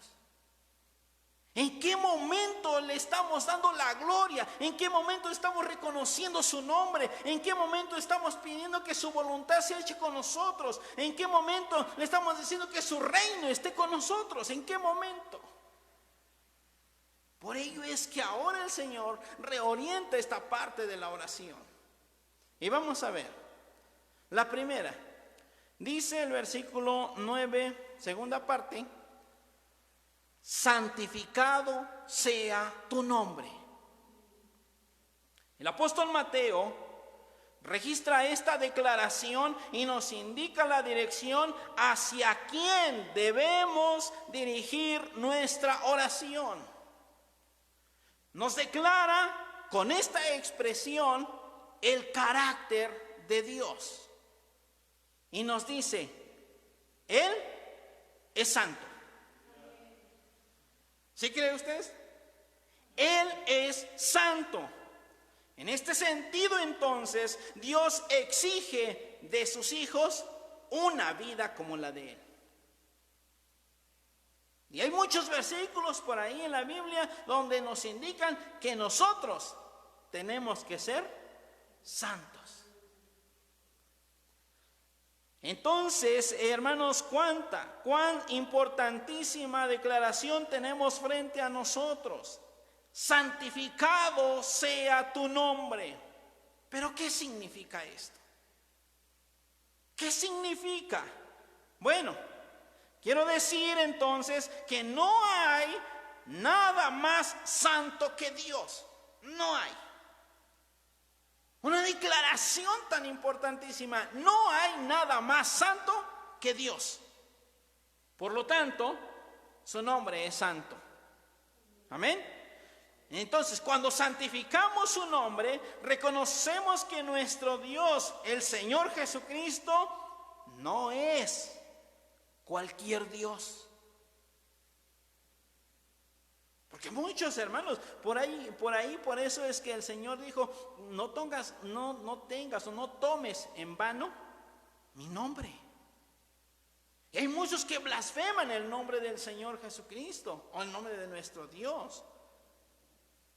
¿En qué momento le estamos dando la gloria? ¿En qué momento estamos reconociendo su nombre? ¿En qué momento estamos pidiendo que su voluntad sea hecha con nosotros? ¿En qué momento le estamos diciendo que su reino esté con nosotros? ¿En qué momento? Por ello es que ahora el Señor reorienta esta parte de la oración. Y vamos a ver. La primera, dice el versículo 9, segunda parte, santificado sea tu nombre. El apóstol Mateo registra esta declaración y nos indica la dirección hacia quién debemos dirigir nuestra oración. Nos declara con esta expresión el carácter de Dios. Y nos dice, Él es santo. ¿Sí creen ustedes? Él es santo. En este sentido, entonces, Dios exige de sus hijos una vida como la de Él. Y hay muchos versículos por ahí en la Biblia donde nos indican que nosotros tenemos que ser santos. Entonces, hermanos, cuán importantísima declaración tenemos frente a nosotros. Santificado sea tu nombre. ¿Pero qué significa esto? ¿Qué significa? Bueno, quiero decir entonces que no hay nada más santo que Dios. No hay. Una declaración tan importantísima. No hay nada más santo que Dios. Por lo tanto, su nombre es santo. Amén. Entonces, cuando santificamos su nombre, reconocemos que nuestro Dios, el Señor Jesucristo, no es cualquier Dios. Porque muchos hermanos, por eso es que el Señor dijo, no tengas o no tomes en vano mi nombre. Y hay muchos que blasfeman el nombre del Señor Jesucristo o el nombre de nuestro Dios.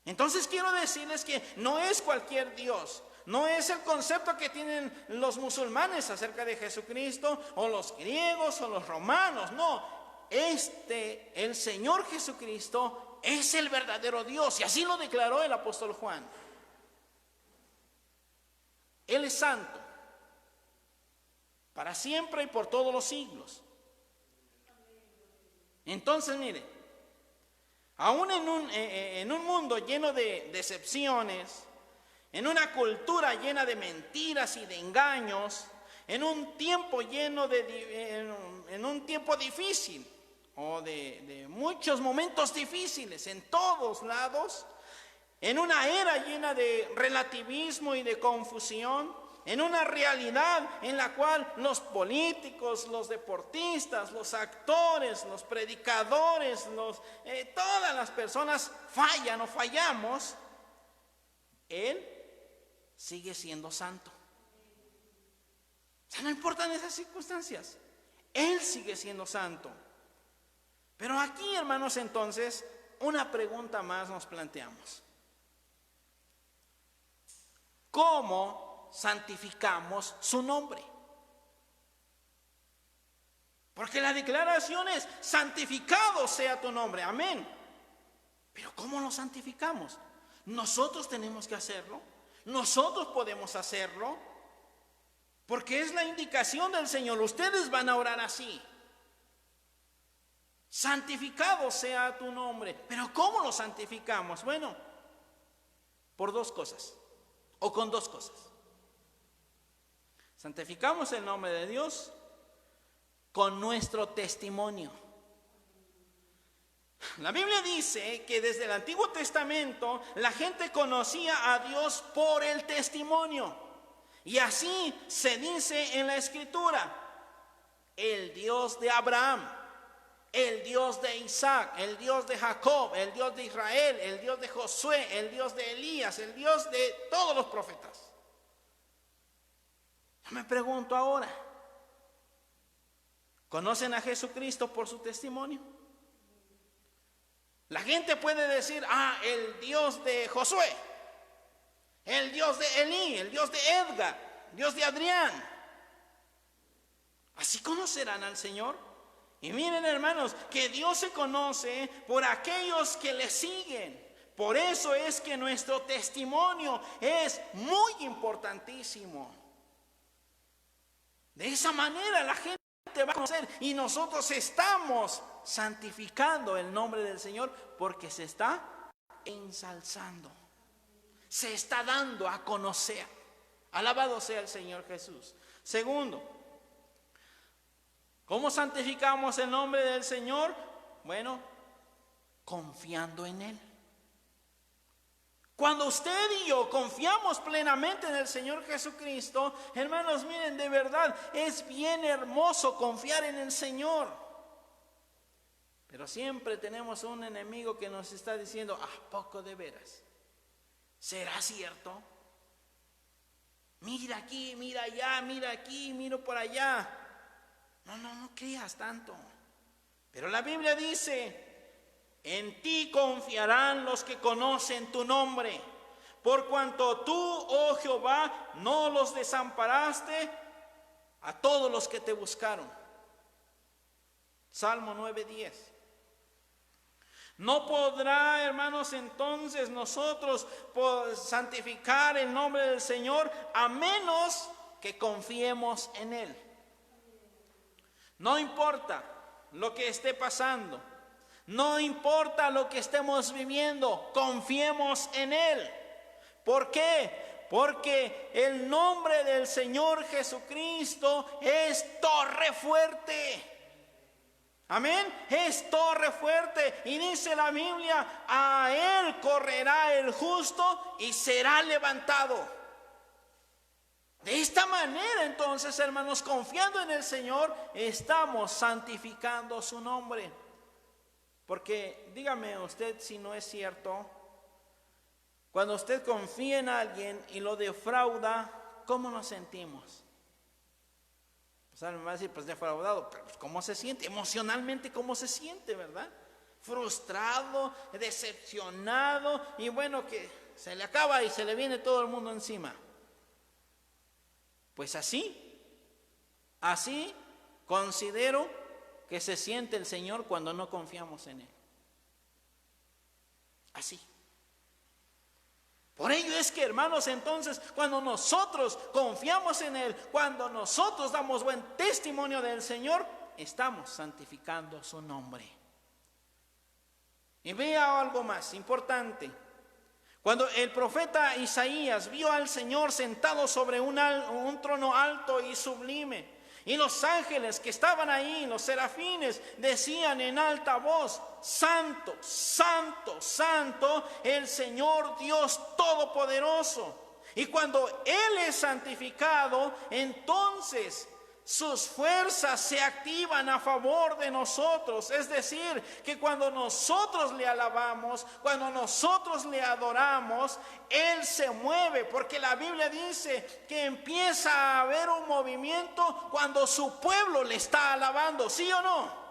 Entonces quiero decirles que no es cualquier Dios, no es el concepto que tienen los musulmanes acerca de Jesucristo, o los griegos, o los romanos. No, el Señor Jesucristo es el verdadero Dios, y así lo declaró el apóstol Juan. Él es santo, para siempre y por todos los siglos. Entonces, mire, aún en un mundo lleno de decepciones, en una cultura llena de mentiras y de engaños, en un tiempo en un tiempo difícil, o de muchos momentos difíciles en todos lados, en una era llena de relativismo y de confusión, en una realidad en la cual los políticos, los deportistas, los actores, los predicadores, todas las personas fallan o fallamos, Él sigue siendo santo. O sea, no importan esas circunstancias, Él sigue siendo santo. Pero aquí, hermanos, entonces, una pregunta más nos planteamos. ¿Cómo santificamos su nombre? Porque la declaración es: santificado sea tu nombre, amén. Pero ¿cómo lo santificamos? Nosotros tenemos que hacerlo, nosotros podemos hacerlo, porque es la indicación del Señor. Ustedes van a orar así: santificado sea tu nombre. Pero ¿cómo lo santificamos? Bueno, por dos cosas, o con dos cosas. Santificamos el nombre de Dios con nuestro testimonio. La Biblia dice que desde el Antiguo Testamento la gente conocía a Dios por el testimonio. Y así se dice en la Escritura: el Dios de Abraham, el Dios de Isaac, el Dios de Jacob, el Dios de Israel, el Dios de Josué, el Dios de Elías, el Dios de todos los profetas. Yo me pregunto ahora, ¿conocen a Jesucristo por su testimonio? La gente puede decir: el Dios de Josué, el Dios de Elí, el Dios de Edgar, Dios de Adrián. ¿Así conocerán al Señor? Y miren, hermanos, que Dios se conoce por aquellos que le siguen. Por eso es que nuestro testimonio es muy importantísimo. De esa manera la gente va a conocer, y nosotros estamos santificando el nombre del Señor porque se está ensalzando, se está dando a conocer. Alabado sea el Señor Jesús. Segundo, ¿cómo santificamos el nombre del Señor? Bueno, confiando en Él. Cuando usted y yo confiamos plenamente en el Señor Jesucristo, hermanos, miren, de verdad es bien hermoso confiar en el Señor. siempre tenemos un enemigo que nos está diciendo, ¿a poco de veras? ¿Será cierto? Mira aquí, mira allá, mira aquí, miro por allá. No creas tanto. Pero la Biblia dice, en ti confiarán los que conocen tu nombre. Por cuanto tú, oh Jehová, no los desamparaste a todos los que te buscaron. Salmo 9:10. No podrá, hermanos, entonces nosotros santificar el nombre del Señor a menos que confiemos en Él. No importa lo que esté pasando, no importa lo que estemos viviendo, confiemos en Él. ¿Por qué? Porque el nombre del Señor Jesucristo es torre fuerte. Amén, es torre fuerte. Y dice la Biblia, a Él correrá el justo y será levantado. De esta manera entonces, hermanos, confiando en el Señor, estamos santificando su nombre. Porque dígame usted si no es cierto, cuando usted confía en alguien y lo defrauda, ¿cómo nos sentimos? Me va a decir, pues defraudado, pero ¿cómo se siente? Emocionalmente, ¿cómo se siente, verdad? Frustrado, decepcionado, y bueno, que se le acaba y se le viene todo el mundo encima. Pues así considero que se siente el Señor cuando no confiamos en Él. Así. Por ello es que, hermanos, entonces, cuando nosotros confiamos en Él, cuando nosotros damos buen testimonio del Señor, estamos santificando su nombre. Y vea algo más importante. Cuando el profeta Isaías vio al Señor sentado sobre un trono alto y sublime, y los ángeles que estaban ahí, los serafines, decían en alta voz, Santo, Santo, Santo, el Señor Dios Todopoderoso. Y cuando Él es santificado, entonces sus fuerzas se activan a favor de nosotros. Es decir, que cuando nosotros le alabamos, cuando nosotros le adoramos, Él se mueve, porque la Biblia dice que empieza a haber un movimiento cuando su pueblo le está alabando, ¿sí o no?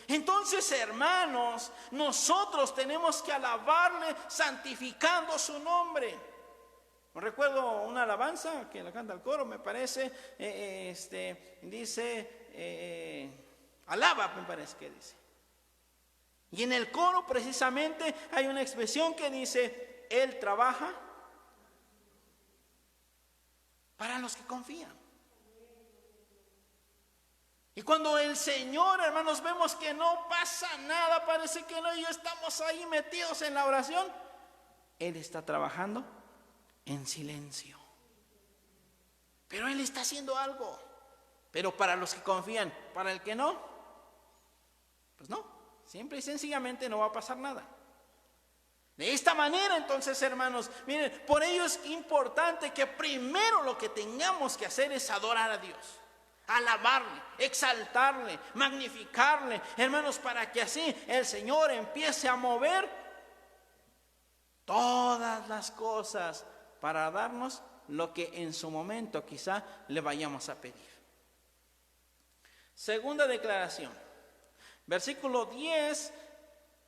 Entonces, hermanos, nosotros tenemos que alabarle santificando su nombre. Recuerdo una alabanza que la canta el coro, me parece, dice, alaba, me parece que dice. Y en el coro precisamente hay una expresión que dice, Él trabaja para los que confían. Y cuando el Señor, hermanos, vemos que no pasa nada, parece que no, y estamos ahí metidos en la oración, Él está trabajando en silencio. Pero Él está haciendo algo. Pero para los que confían, para el que no, pues no, simple y sencillamente no va a pasar nada. De esta manera, entonces, hermanos, miren, por ello es importante que primero lo que tengamos que hacer es adorar a Dios, alabarle, exaltarle, magnificarle, hermanos, para que así el Señor empiece a mover todas las cosas para darnos lo que en su momento quizá le vayamos a pedir. Segunda declaración, versículo 10,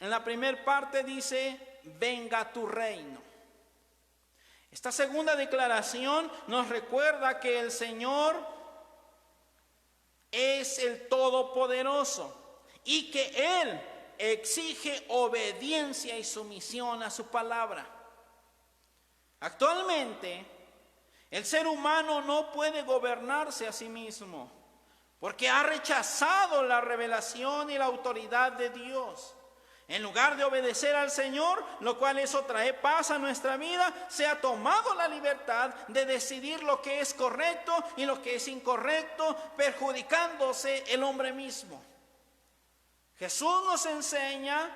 en la primera parte dice, venga tu reino. Esta segunda declaración nos recuerda que el Señor es el Todopoderoso y que Él exige obediencia y sumisión a su palabra. Actualmente, el ser humano no puede gobernarse a sí mismo porque ha rechazado la revelación y la autoridad de Dios. En lugar de obedecer al Señor, lo cual eso trae paz a nuestra vida, se ha tomado la libertad de decidir lo que es correcto y lo que es incorrecto, perjudicándose el hombre mismo. Jesús nos enseña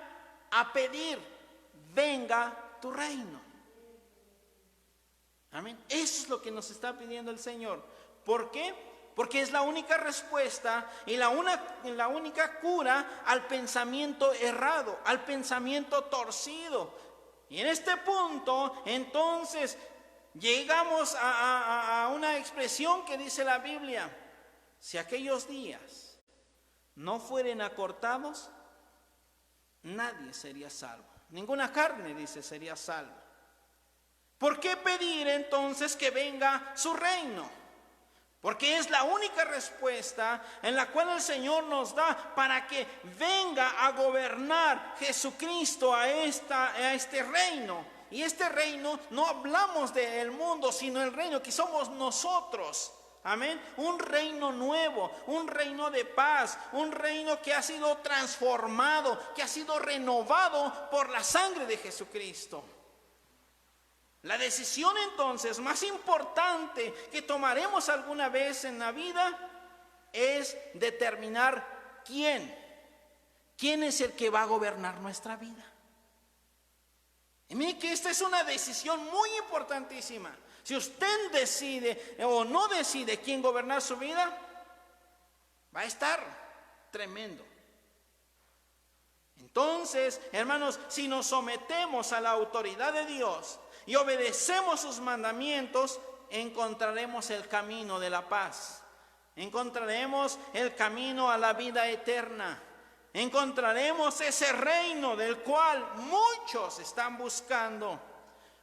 a pedir, venga tu reino. Amén. Eso es lo que nos está pidiendo el Señor. ¿Por qué? porque es la única respuesta y la única cura al pensamiento errado, al pensamiento torcido. Y en este punto, entonces, llegamos a una expresión que dice la Biblia: si aquellos días no fueren acortados, nadie sería salvo. Ninguna carne, dice, sería salva. ¿Por qué pedir entonces que venga su reino? Porque es la única respuesta en la cual el Señor nos da para que venga a gobernar Jesucristo a este reino. Y este reino, no hablamos del mundo, sino el reino que somos nosotros. Amén. Un reino nuevo, un reino de paz, un reino que ha sido transformado, que ha sido renovado por la sangre de Jesucristo. La decisión entonces más importante que tomaremos alguna vez en la vida es determinar quién es el que va a gobernar nuestra vida. Y mire que esta es una decisión muy importantísima. Si usted decide o no decide quién gobernar su vida, va a estar tremendo. Entonces, hermanos, si nos sometemos a la autoridad de Dios y obedecemos sus mandamientos, encontraremos el camino de la paz, encontraremos el camino a la vida eterna, encontraremos ese reino del cual muchos están buscando.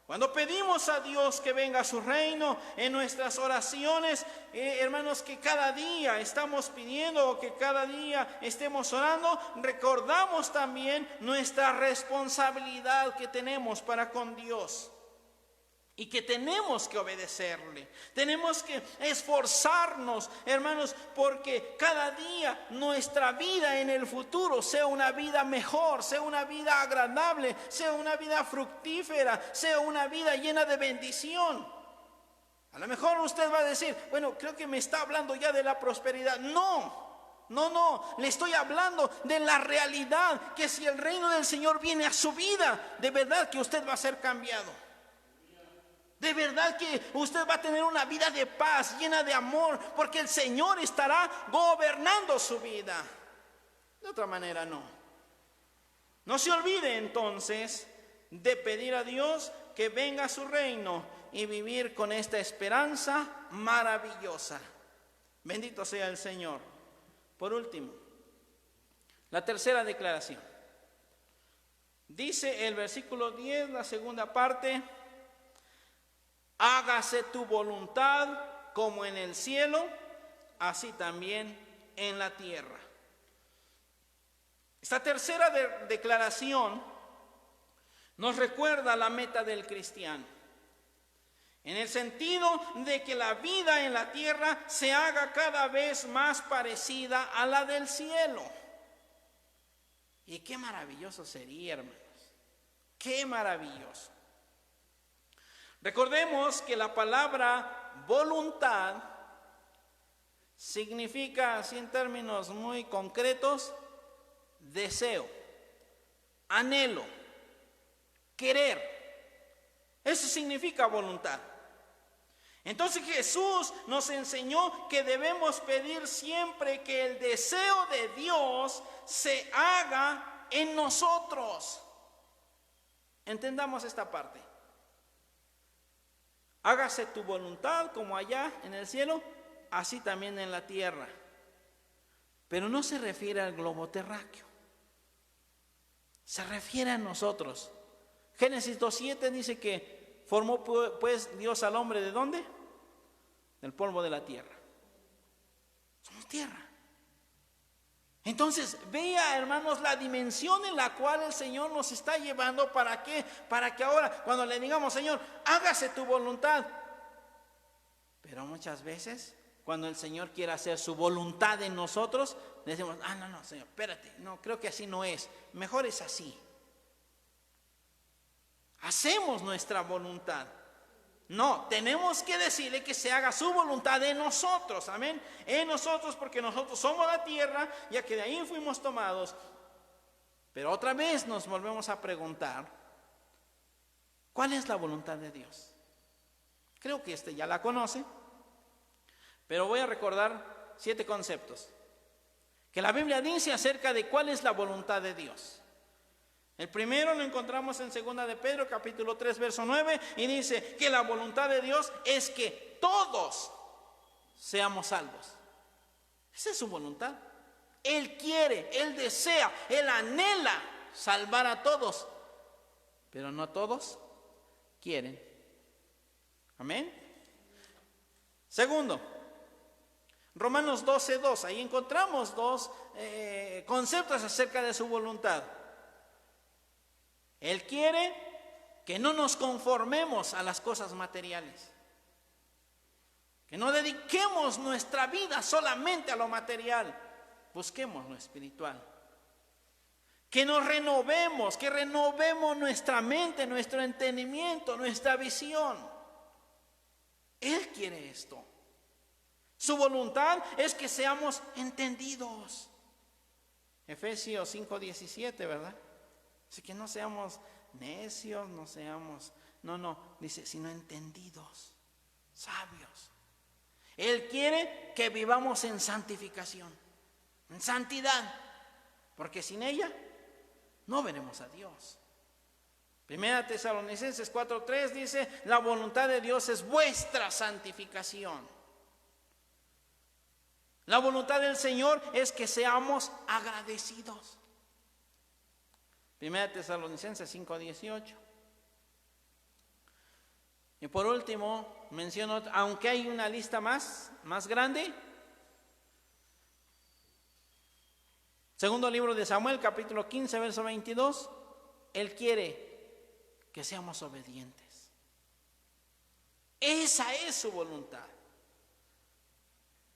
Cuando pedimos a Dios que venga a su reino en nuestras oraciones, hermanos, que cada día estamos pidiendo o que cada día estemos orando, recordamos también nuestra responsabilidad que tenemos para con Dios. Y que tenemos que obedecerle. Tenemos que esforzarnos, hermanos, porque cada día nuestra vida en el futuro sea una vida mejor, sea una vida agradable, sea una vida fructífera, sea una vida llena de bendición. A lo mejor usted va a decir, bueno, creo que me está hablando ya de la prosperidad. No, le estoy hablando de la realidad, que si el reino del Señor viene a su vida, de verdad que usted va a ser cambiado. De verdad que usted va a tener una vida de paz, llena de amor, porque el Señor estará gobernando su vida. De otra manera no. No se olvide entonces de pedir a Dios que venga a su reino y vivir con esta esperanza maravillosa. Bendito sea el Señor. Por último, la tercera declaración. Dice el versículo 10, la segunda parte: hágase tu voluntad como en el cielo, así también en la tierra. Esta tercera declaración nos recuerda la meta del cristiano, en el sentido de que la vida en la tierra se haga cada vez más parecida a la del cielo. Y qué maravilloso sería, hermanos, qué maravilloso. Recordemos que la palabra voluntad significa, así en términos muy concretos, deseo, anhelo, querer. Eso significa voluntad. Entonces Jesús nos enseñó que debemos pedir siempre que el deseo de Dios se haga en nosotros. Entendamos esta parte. Hágase tu voluntad como allá en el cielo, así también en la tierra. Pero no se refiere al globo terráqueo. Se refiere a nosotros. Génesis 2:7 dice que formó pues Dios al hombre ¿de dónde? Del polvo de la tierra. Somos tierra. Entonces, vea, hermanos, la dimensión en la cual el Señor nos está llevando. ¿Para qué? Para que ahora, cuando le digamos, Señor, hágase tu voluntad. Pero muchas veces, cuando el Señor quiere hacer su voluntad en nosotros, le decimos, no, Señor, espérate, no, creo que así no es. Mejor es así. Hacemos nuestra voluntad. No, tenemos que decirle que se haga su voluntad en nosotros, amén. En nosotros, porque nosotros somos la tierra, ya que de ahí fuimos tomados. Pero otra vez nos volvemos a preguntar, ¿cuál es la voluntad de Dios? Creo que ya la conoce, Pero voy a recordar 7 conceptos que la Biblia dice acerca de cuál es la voluntad de Dios. El primero lo encontramos en 2 de Pedro, capítulo 3, verso 9, y dice que la voluntad de Dios es que todos seamos salvos. Esa es su voluntad. Él quiere, Él desea, Él anhela salvar a todos, pero no todos quieren. Amén. Segundo, Romanos 12:2, ahí encontramos 2 conceptos acerca de su voluntad. Él quiere que no nos conformemos a las cosas materiales, que no dediquemos nuestra vida solamente a lo material, busquemos lo espiritual. Que nos renovemos, que renovemos nuestra mente, nuestro entendimiento, nuestra visión. Él quiere esto. Su voluntad es que seamos entendidos. Efesios 5:17, ¿verdad? Así que no seamos necios, dice, sino entendidos, sabios. Él quiere que vivamos en santificación, en santidad, porque sin ella no veremos a Dios. Primera Tesalonicenses 4:3 dice, la voluntad de Dios es vuestra santificación. La voluntad del Señor es que seamos agradecidos. Primera Tesalonicenses 5:18. Y por último, menciono, aunque hay una lista más grande. Segundo libro de Samuel, capítulo 15, verso 22. Él quiere que seamos obedientes. Esa es su voluntad.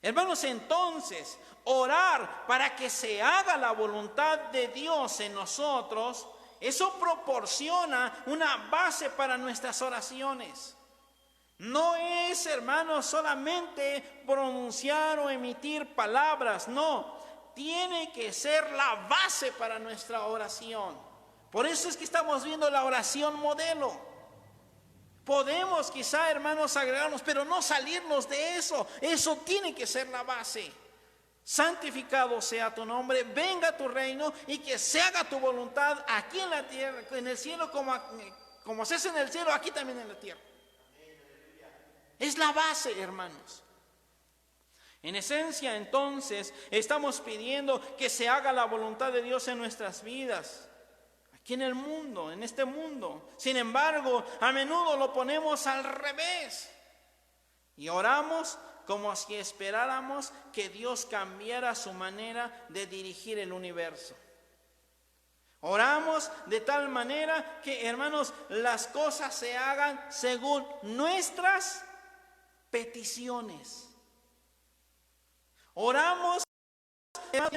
Hermanos, entonces, orar para que se haga la voluntad de Dios en nosotros, eso proporciona una base para nuestras oraciones. No es, hermanos, solamente pronunciar o emitir palabras, no. Tiene que ser la base para nuestra oración. Por eso es que estamos viendo la oración modelo. Podemos quizá, hermanos, agregarnos, pero no salirnos de eso. Eso tiene que ser la base. Santificado sea tu nombre, venga tu reino y que se haga tu voluntad aquí en la tierra, en el cielo, como se hace en el cielo, aquí también en la tierra. Es la base, hermanos. En esencia, entonces, estamos pidiendo que se haga la voluntad de Dios en nuestras vidas. Aquí en el mundo, en este mundo. Sin embargo, a menudo lo ponemos al revés. Y oramos como si esperáramos que Dios cambiara su manera de dirigir el universo. Oramos de tal manera que, hermanos, las cosas se hagan según nuestras peticiones. Oramos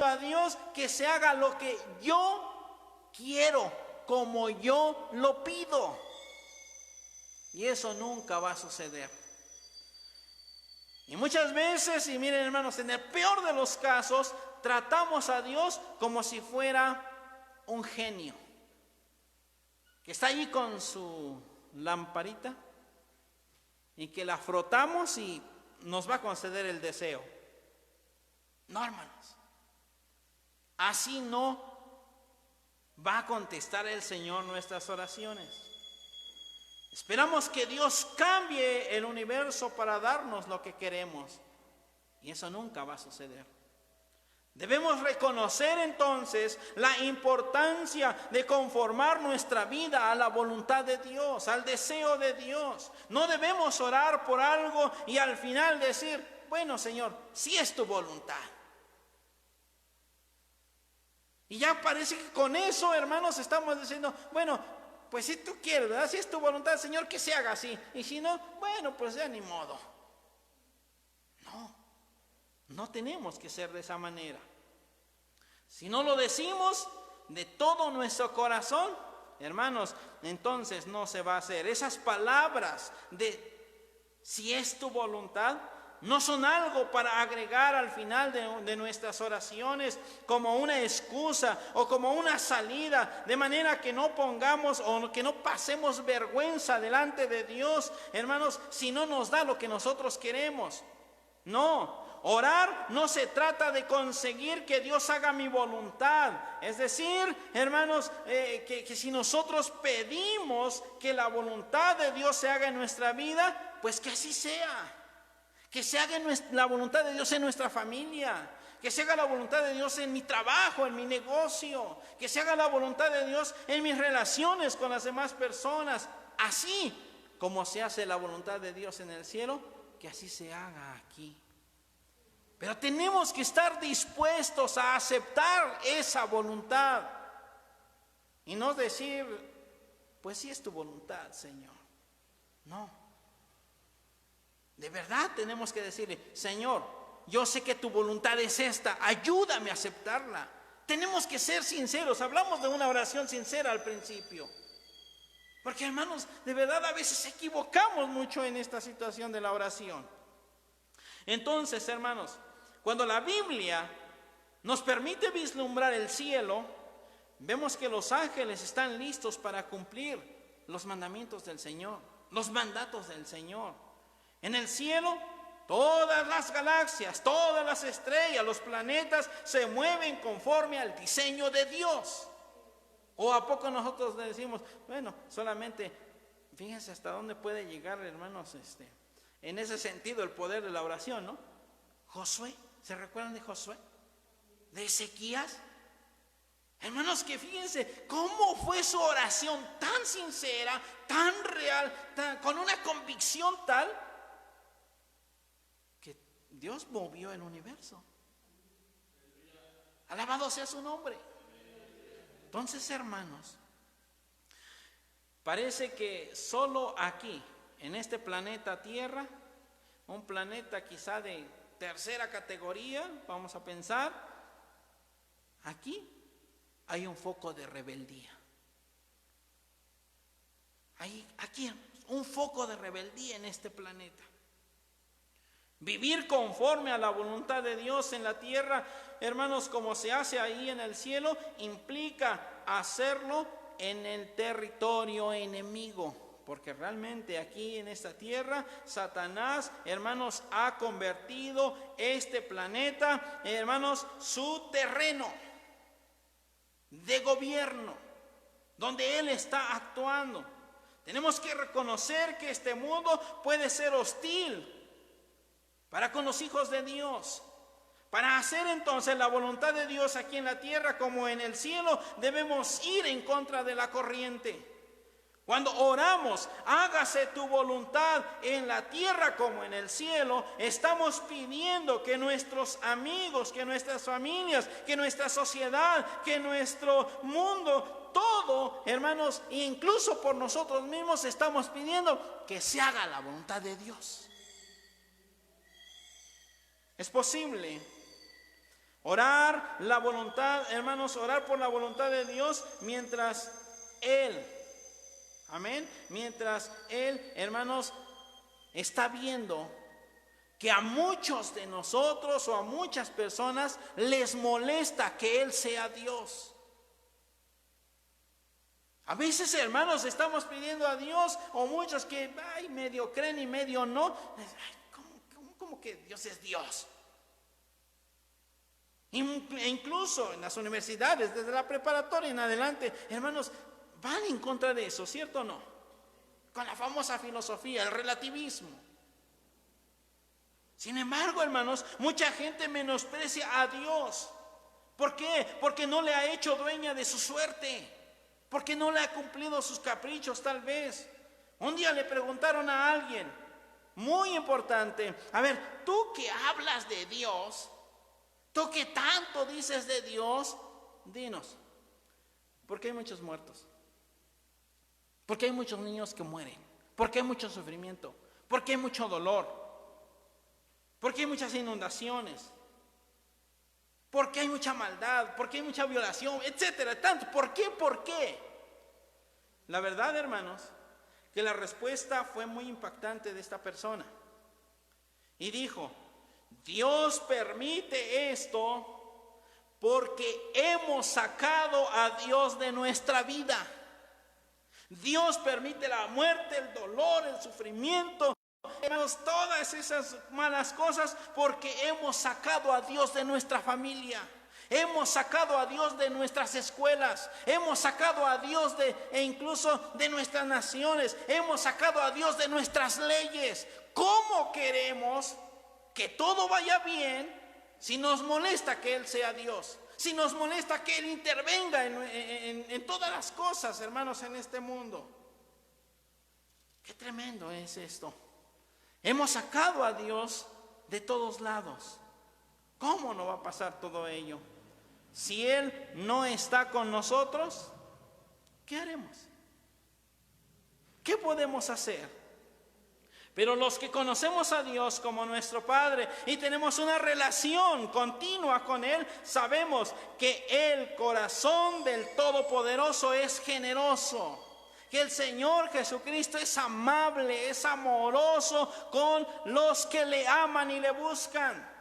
a Dios que se haga lo que yo quiero, como yo lo pido. Y eso nunca va a suceder. Y muchas veces, y miren, hermanos, en el peor de los casos, tratamos a Dios como si fuera un genio que está allí con su lamparita y que la frotamos y nos va a conceder el deseo. No, hermanos, así no va a contestar el Señor nuestras oraciones. Esperamos que Dios cambie el universo para darnos lo que queremos, y eso nunca va a suceder. Debemos reconocer entonces la importancia de conformar nuestra vida a la voluntad de Dios, al deseo de Dios. No debemos orar por algo y al final decir, bueno, Señor, si es tu voluntad. Y ya parece que con eso, hermanos, estamos diciendo, bueno, pues si tú quieres, ¿verdad? Si es tu voluntad, Señor, que se haga así. Y si no, bueno, pues ya ni modo. No tenemos que ser de esa manera. Si no lo decimos de todo nuestro corazón, hermanos, entonces no se va a hacer. Esas palabras de si es tu voluntad no son algo para agregar al final de nuestras oraciones como una excusa o como una salida, de manera que no pongamos o que no pasemos vergüenza delante de Dios, hermanos, si no nos da lo que nosotros queremos. No, orar no se trata de conseguir que Dios haga mi voluntad. Es decir, hermanos, que si nosotros pedimos que la voluntad de Dios se haga en nuestra vida, pues que así sea. Que se haga la voluntad de Dios en nuestra familia. Que se haga la voluntad de Dios en mi trabajo, en mi negocio. Que se haga la voluntad de Dios en mis relaciones con las demás personas. Así como se hace la voluntad de Dios en el cielo, que así se haga aquí. Pero tenemos que estar dispuestos a aceptar esa voluntad. Y no decir, pues sí es tu voluntad, Señor. No. De verdad tenemos que decirle, Señor, yo sé que tu voluntad es esta, ayúdame a aceptarla. Tenemos que ser sinceros. Hablamos de una oración sincera al principio. Porque, hermanos, de verdad a veces equivocamos mucho en esta situación de la oración. Entonces, hermanos, cuando la Biblia nos permite vislumbrar el cielo, vemos que los ángeles están listos para cumplir los mandamientos del Señor, los mandatos del Señor. En el cielo, todas las galaxias, todas las estrellas, los planetas se mueven conforme al diseño de Dios. ¿O a poco nosotros le decimos, bueno, solamente, fíjense hasta dónde puede llegar, hermanos, en ese sentido el poder de la oración, ¿no? Josué, ¿se recuerdan de Josué? ¿De Ezequías? Hermanos, que fíjense cómo fue su oración tan sincera, tan real, con una convicción tal, que Dios movió el universo. Alabado sea su nombre. Entonces, hermanos, parece que solo aquí, en este planeta Tierra, un planeta quizá de tercera categoría, vamos a pensar, aquí hay un foco de rebeldía. Hay aquí un foco de rebeldía en este planeta. Vivir conforme a la voluntad de Dios en la tierra, hermanos, como se hace ahí en el cielo, implica hacerlo en el territorio enemigo. Porque realmente aquí en esta tierra, Satanás, hermanos, ha convertido este planeta, hermanos, su terreno de gobierno, donde él está actuando. Tenemos que reconocer que este mundo puede ser hostil para con los hijos de Dios. Para hacer entonces la voluntad de Dios aquí en la tierra como en el cielo, debemos ir en contra de la corriente. Cuando oramos, hágase tu voluntad en la tierra como en el cielo, estamos pidiendo que nuestros amigos, que nuestras familias, que nuestra sociedad, que nuestro mundo, todo, hermanos, incluso por nosotros mismos, estamos pidiendo que se haga la voluntad de Dios. Es posible orar la voluntad, hermanos, orar por la voluntad de Dios mientras Él, amén, mientras Él, hermanos, está viendo que a muchos de nosotros o a muchas personas les molesta que Él sea Dios. A veces, hermanos, estamos pidiendo a Dios, o muchos que medio creen y medio no. ¿Cómo que Dios es Dios? E incluso en las universidades, desde la preparatoria en adelante, hermanos, van en contra de eso, ¿cierto o no? Con la famosa filosofía, el relativismo. Sin embargo, hermanos, mucha gente menosprecia a Dios. ¿Por qué? Porque no le ha hecho dueña de su suerte. Porque no le ha cumplido sus caprichos, tal vez. Un día le preguntaron a alguien, muy importante, a ver, tú que hablas de Dios, tú que tanto dices de Dios, dinos, ¿por qué hay muchos muertos? ¿Por qué hay muchos niños que mueren? ¿Por qué hay mucho sufrimiento? ¿Por qué hay mucho dolor? ¿Por qué hay muchas inundaciones? ¿Por qué hay mucha maldad? ¿Por qué hay mucha violación? Etcétera, tanto. ¿Por qué? ¿Por qué? La verdad, hermanos, que la respuesta fue muy impactante de esta persona. Y dijo, Dios permite esto porque hemos sacado a Dios de nuestra vida. Dios permite la muerte, el dolor, el sufrimiento, hermanos, todas esas malas cosas porque hemos sacado a Dios de nuestra familia. Hemos sacado a Dios de nuestras escuelas, hemos sacado a Dios e incluso de nuestras naciones, hemos sacado a Dios de nuestras leyes. ¿Cómo queremos que todo vaya bien si nos molesta que Él sea Dios? Si nos molesta que Él intervenga en todas las cosas, hermanos, en este mundo. Qué tremendo es esto. Hemos sacado a Dios de todos lados. ¿Cómo no va a pasar todo ello? Si Él no está con nosotros, ¿qué haremos? ¿Qué podemos hacer? Pero los que conocemos a Dios como nuestro Padre y tenemos una relación continua con Él, sabemos que el corazón del Todopoderoso es generoso. Que el Señor Jesucristo es amable, es amoroso con los que le aman y le buscan.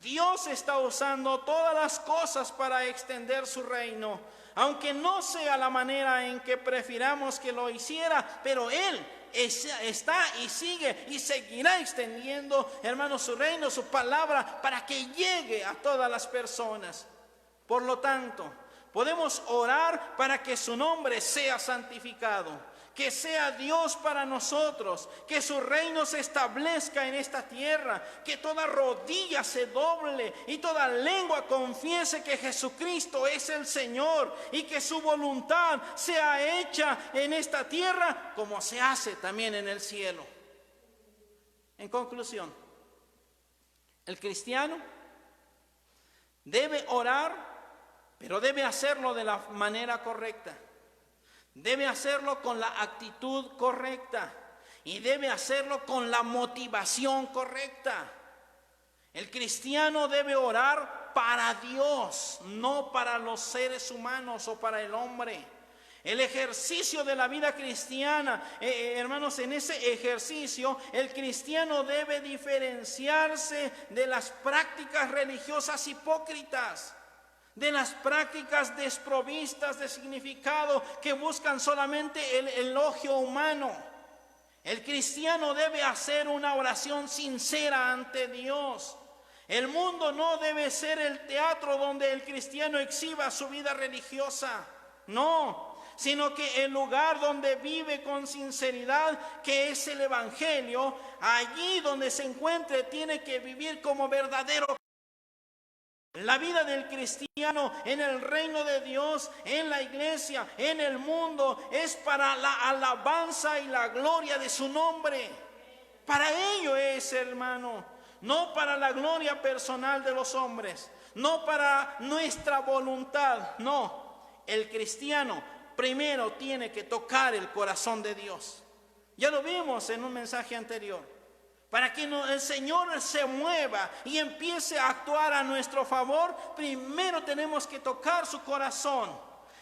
Dios está usando todas las cosas para extender su reino, aunque no sea la manera en que prefiramos que lo hiciera, pero Él está y sigue y seguirá extendiendo, hermanos, su reino, su palabra, para que llegue a todas las personas. Por lo tanto, podemos orar para que su nombre sea santificado, que sea Dios para nosotros, que su reino se establezca en esta tierra, que toda rodilla se doble y toda lengua confiese que Jesucristo es el Señor y que su voluntad sea hecha en esta tierra como se hace también en el cielo. En conclusión, el cristiano debe orar, pero debe hacerlo de la manera correcta. Debe hacerlo con la actitud correcta y debe hacerlo con la motivación correcta. El cristiano debe orar para Dios, no para los seres humanos o para el hombre. El ejercicio de la vida cristiana, hermanos, en ese ejercicio el cristiano debe diferenciarse de las prácticas religiosas hipócritas, de las prácticas desprovistas de significado que buscan solamente el elogio humano. El cristiano debe hacer una oración sincera ante Dios. El mundo no debe ser el teatro donde el cristiano exhiba su vida religiosa, no, sino que el lugar donde vive con sinceridad, que es el Evangelio, allí donde se encuentre tiene que vivir como verdadero. La vida del cristiano en el reino de Dios, en la iglesia, en el mundo, es para la alabanza y la gloria de su nombre. Para ello es, hermano, no para la gloria personal de los hombres, no para nuestra voluntad, no. El cristiano primero tiene que tocar el corazón de Dios. Ya lo vimos en un mensaje anterior. Para que el Señor se mueva y empiece a actuar a nuestro favor, primero tenemos que tocar su corazón.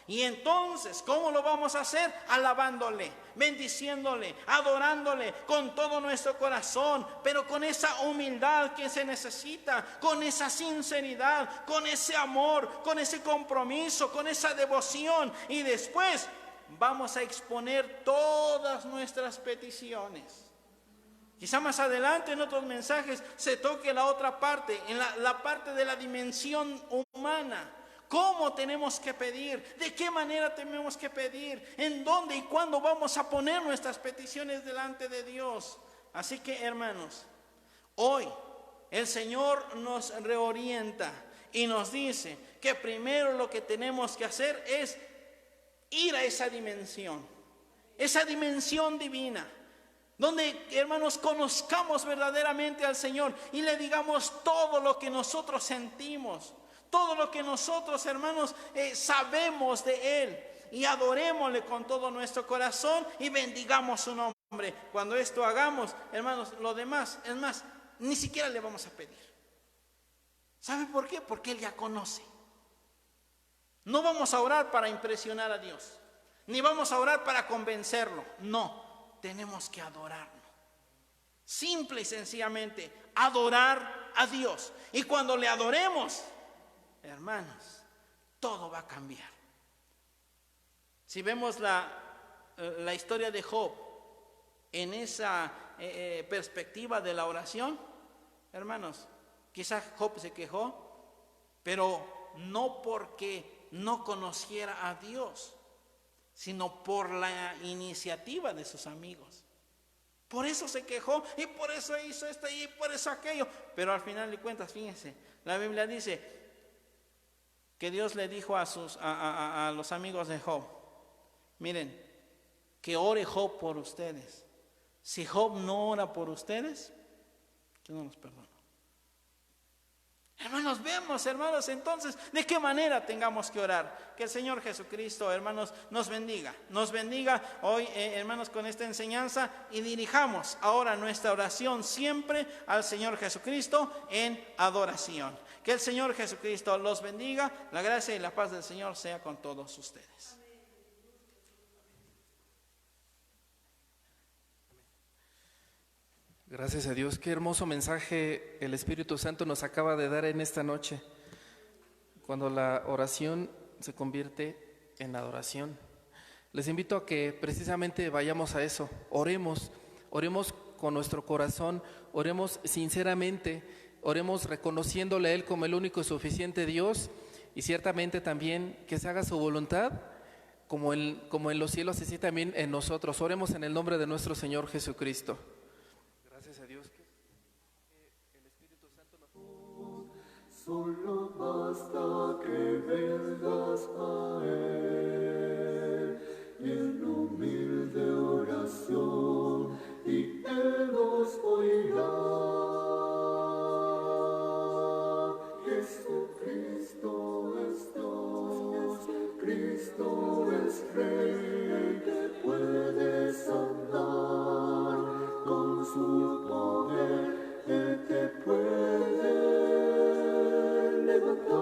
Y entonces, ¿cómo lo vamos a hacer? Alabándole, bendiciéndole, adorándole con todo nuestro corazón, pero con esa humildad que se necesita, con esa sinceridad, con ese amor, con ese compromiso, con esa devoción. Y después vamos a exponer todas nuestras peticiones. Quizá más adelante en otros mensajes se toque la otra parte, en la parte de la dimensión humana. ¿Cómo tenemos que pedir? ¿De qué manera tenemos que pedir? ¿En dónde y cuándo vamos a poner nuestras peticiones delante de Dios? Así que, hermanos, hoy el Señor nos reorienta y nos dice que primero lo que tenemos que hacer es ir a esa dimensión divina. Donde, hermanos, conozcamos verdaderamente al Señor y le digamos todo lo que nosotros sentimos, todo lo que nosotros, hermanos, sabemos de Él, y adorémosle con todo nuestro corazón y bendigamos su nombre. Cuando esto hagamos, hermanos, lo demás, es más, ni siquiera le vamos a pedir. ¿Sabe por qué? Porque Él ya conoce. No vamos a orar para impresionar a Dios, ni vamos a orar para convencerlo, no. Tenemos que adorarlo. Simple y sencillamente, adorar a Dios. Y cuando le adoremos, hermanos, todo va a cambiar. Si vemos la historia de Job, en esa perspectiva de la oración, hermanos, quizás Job se quejó, pero no porque no conociera a Dios, sino por la iniciativa de sus amigos. Por eso se quejó y por eso hizo esto y por eso aquello. Pero al final de cuentas, fíjense, la Biblia dice que Dios le dijo a los amigos de Job, miren, que ore Job por ustedes. Si Job no ora por ustedes, yo no los perdono. Hermanos, vemos, hermanos, entonces, ¿de qué manera tengamos que orar? Que el Señor Jesucristo, hermanos, nos bendiga hoy, hermanos, con esta enseñanza, y dirijamos ahora nuestra oración siempre al Señor Jesucristo en adoración. Que el Señor Jesucristo los bendiga, la gracia y la paz del Señor sea con todos ustedes. Gracias a Dios, qué hermoso mensaje el Espíritu Santo nos acaba de dar en esta noche, cuando la oración se convierte en adoración. Les invito a que precisamente vayamos a eso, oremos con nuestro corazón, oremos sinceramente, oremos reconociéndole a Él como el único y suficiente Dios, y ciertamente también que se haga su voluntad, como en los cielos, así también en nosotros. Oremos en el nombre de nuestro Señor Jesucristo. Solo basta que vengas a Él en humilde oración y Él nos oirá. Jesucristo es Dios, Cristo es Rey, que puedes andar con su poder, Él te puede levantar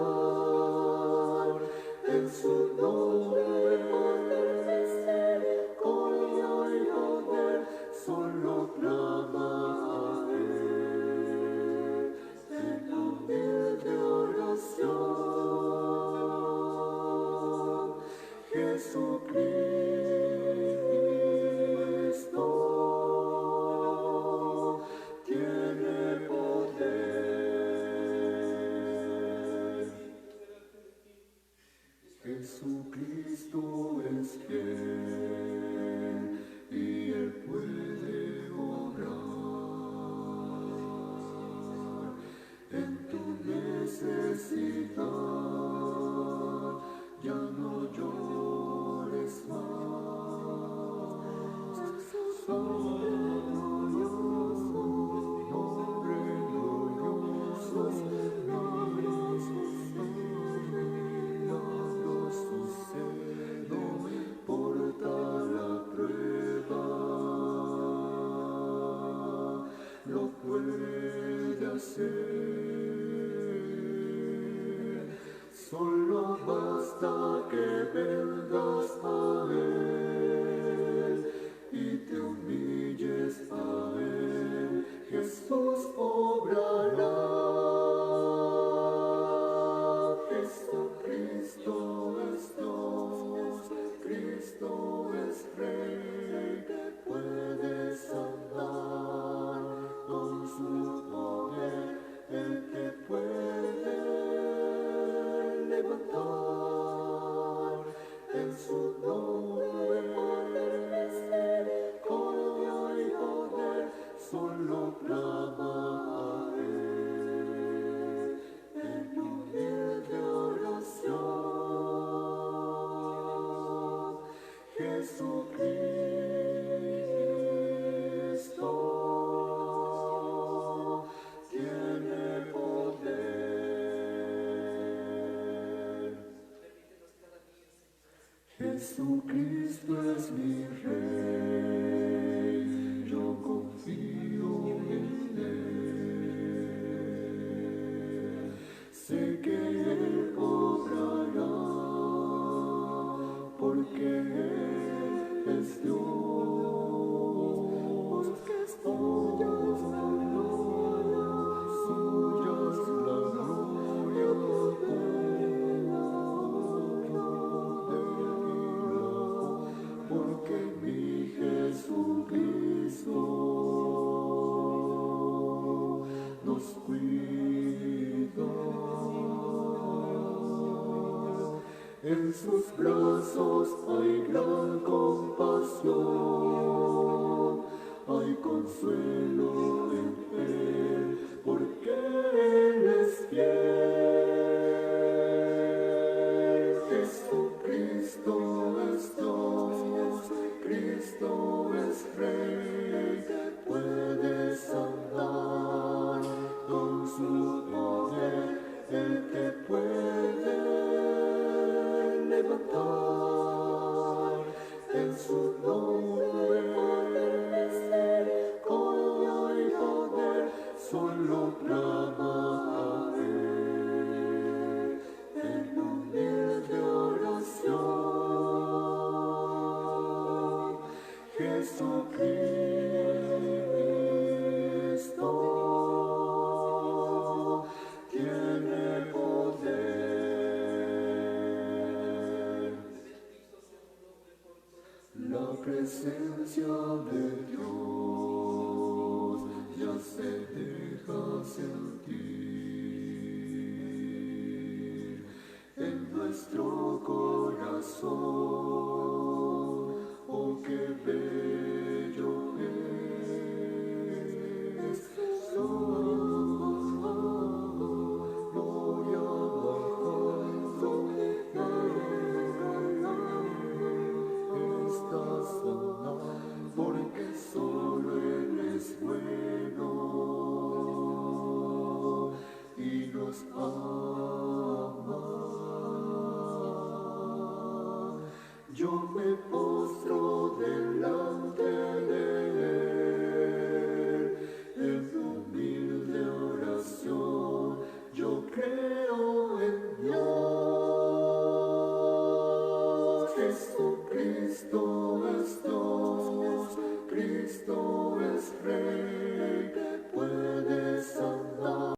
en su nombre, con y poder, solo clama a Él en humilde oración. Jesucristo tiene poder. Jesucristo es fiel y Él puede obrar en tu necesidad. Ya no llores más. Lo puede hacer, solo basta que vengas a Él y te humilles a Él. Jesús obrará. Jesucristo es Dios, Cristo es Rey, que puedes andar con su poder, Él te puede levantar en su nombre, con y poder, solo clama a Él en humilde oración. Jesucristo tiene poder. Jesucristo es mi Rey, yo confío en Él. Sé que Él obrará, porque Él es Dios. Suya es la gloria, porque mi Jesucristo sus brazos hay gran compasión, hay consuelo en Él, porque Él es fiel. Jesucristo es Dios, Cristo es Rey, puedes andar con su poder, Él te puede levantar en su nombre, misericordia y poder, solo clama a Él en humilde oración. Jesucristo tiene poder. La presencia de Dios ya se deja sentir en nuestro corazón. Oh, qué bello es. Voy bajando, está sonando, porque solo Él es bueno y nos ama. Yo me postro delante de Él en humilde oración. Yo creo en Dios. Jesucristo es Dios, Cristo es Rey, puedes andar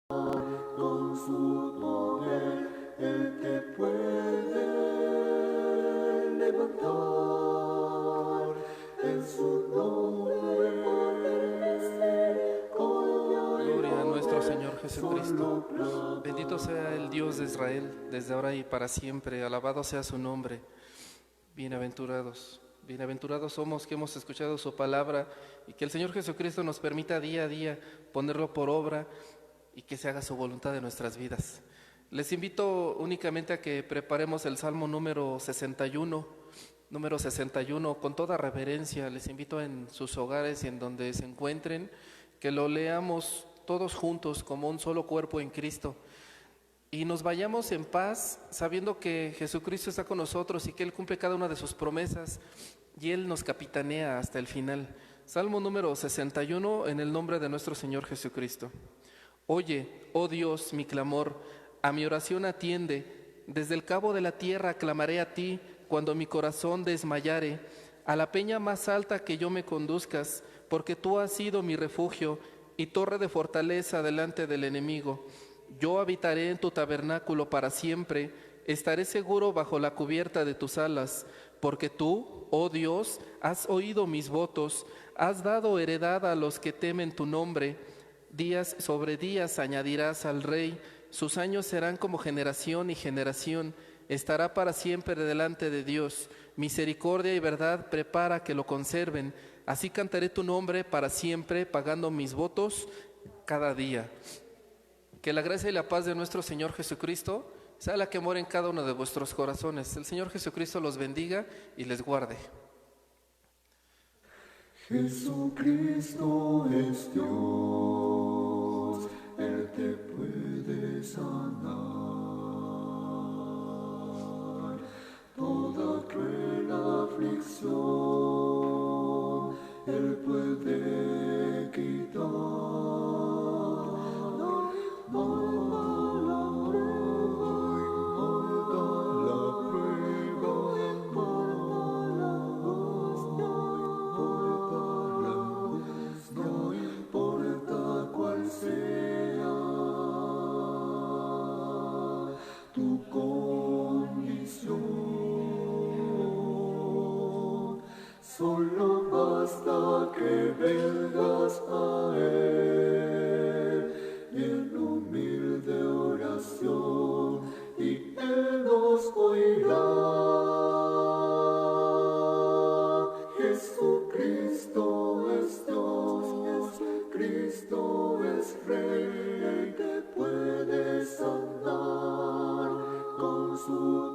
con su poder, Él te puede levantar en su nombre, Gloria a nuestro Señor Jesucristo. Bendito sea el Dios de Israel, desde ahora y para siempre. Alabado sea su nombre. Bienaventurados. Bienaventurados somos que hemos escuchado su palabra y que el Señor Jesucristo nos permita día a día ponerlo por obra y que se haga su voluntad en nuestras vidas. Les invito únicamente a que preparemos el Salmo número 61, con toda reverencia. Les invito en sus hogares y en donde se encuentren, que lo leamos todos juntos como un solo cuerpo en Cristo. Y nos vayamos en paz, sabiendo que Jesucristo está con nosotros y que Él cumple cada una de sus promesas y Él nos capitanea hasta el final. Salmo número 61, en el nombre de nuestro Señor Jesucristo. Oye, oh Dios, mi clamor, a mi oración atiende. Desde el cabo de la tierra clamaré a ti cuando mi corazón desmayare. A la peña más alta que yo me conduzcas, porque tú has sido mi refugio y torre de fortaleza delante del enemigo. Yo habitaré en tu tabernáculo para siempre, estaré seguro bajo la cubierta de tus alas, porque tú, oh Dios, has oído mis votos, has dado heredad a los que temen tu nombre. Días sobre días añadirás al rey, sus años serán como generación y generación, estará para siempre delante de Dios. Misericordia y verdad prepara que lo conserven, así cantaré tu nombre para siempre, pagando mis votos cada día. Que la gracia y la paz de nuestro Señor Jesucristo sea la que mora en cada uno de vuestros corazones. El Señor Jesucristo los bendiga y les guarde. Jesucristo es Dios, Él te puede sanar. Toda cruel aflicción, Él puede quitar. Tu condición, solo basta que vengas a Él en humilde oración y Él nos oirá. su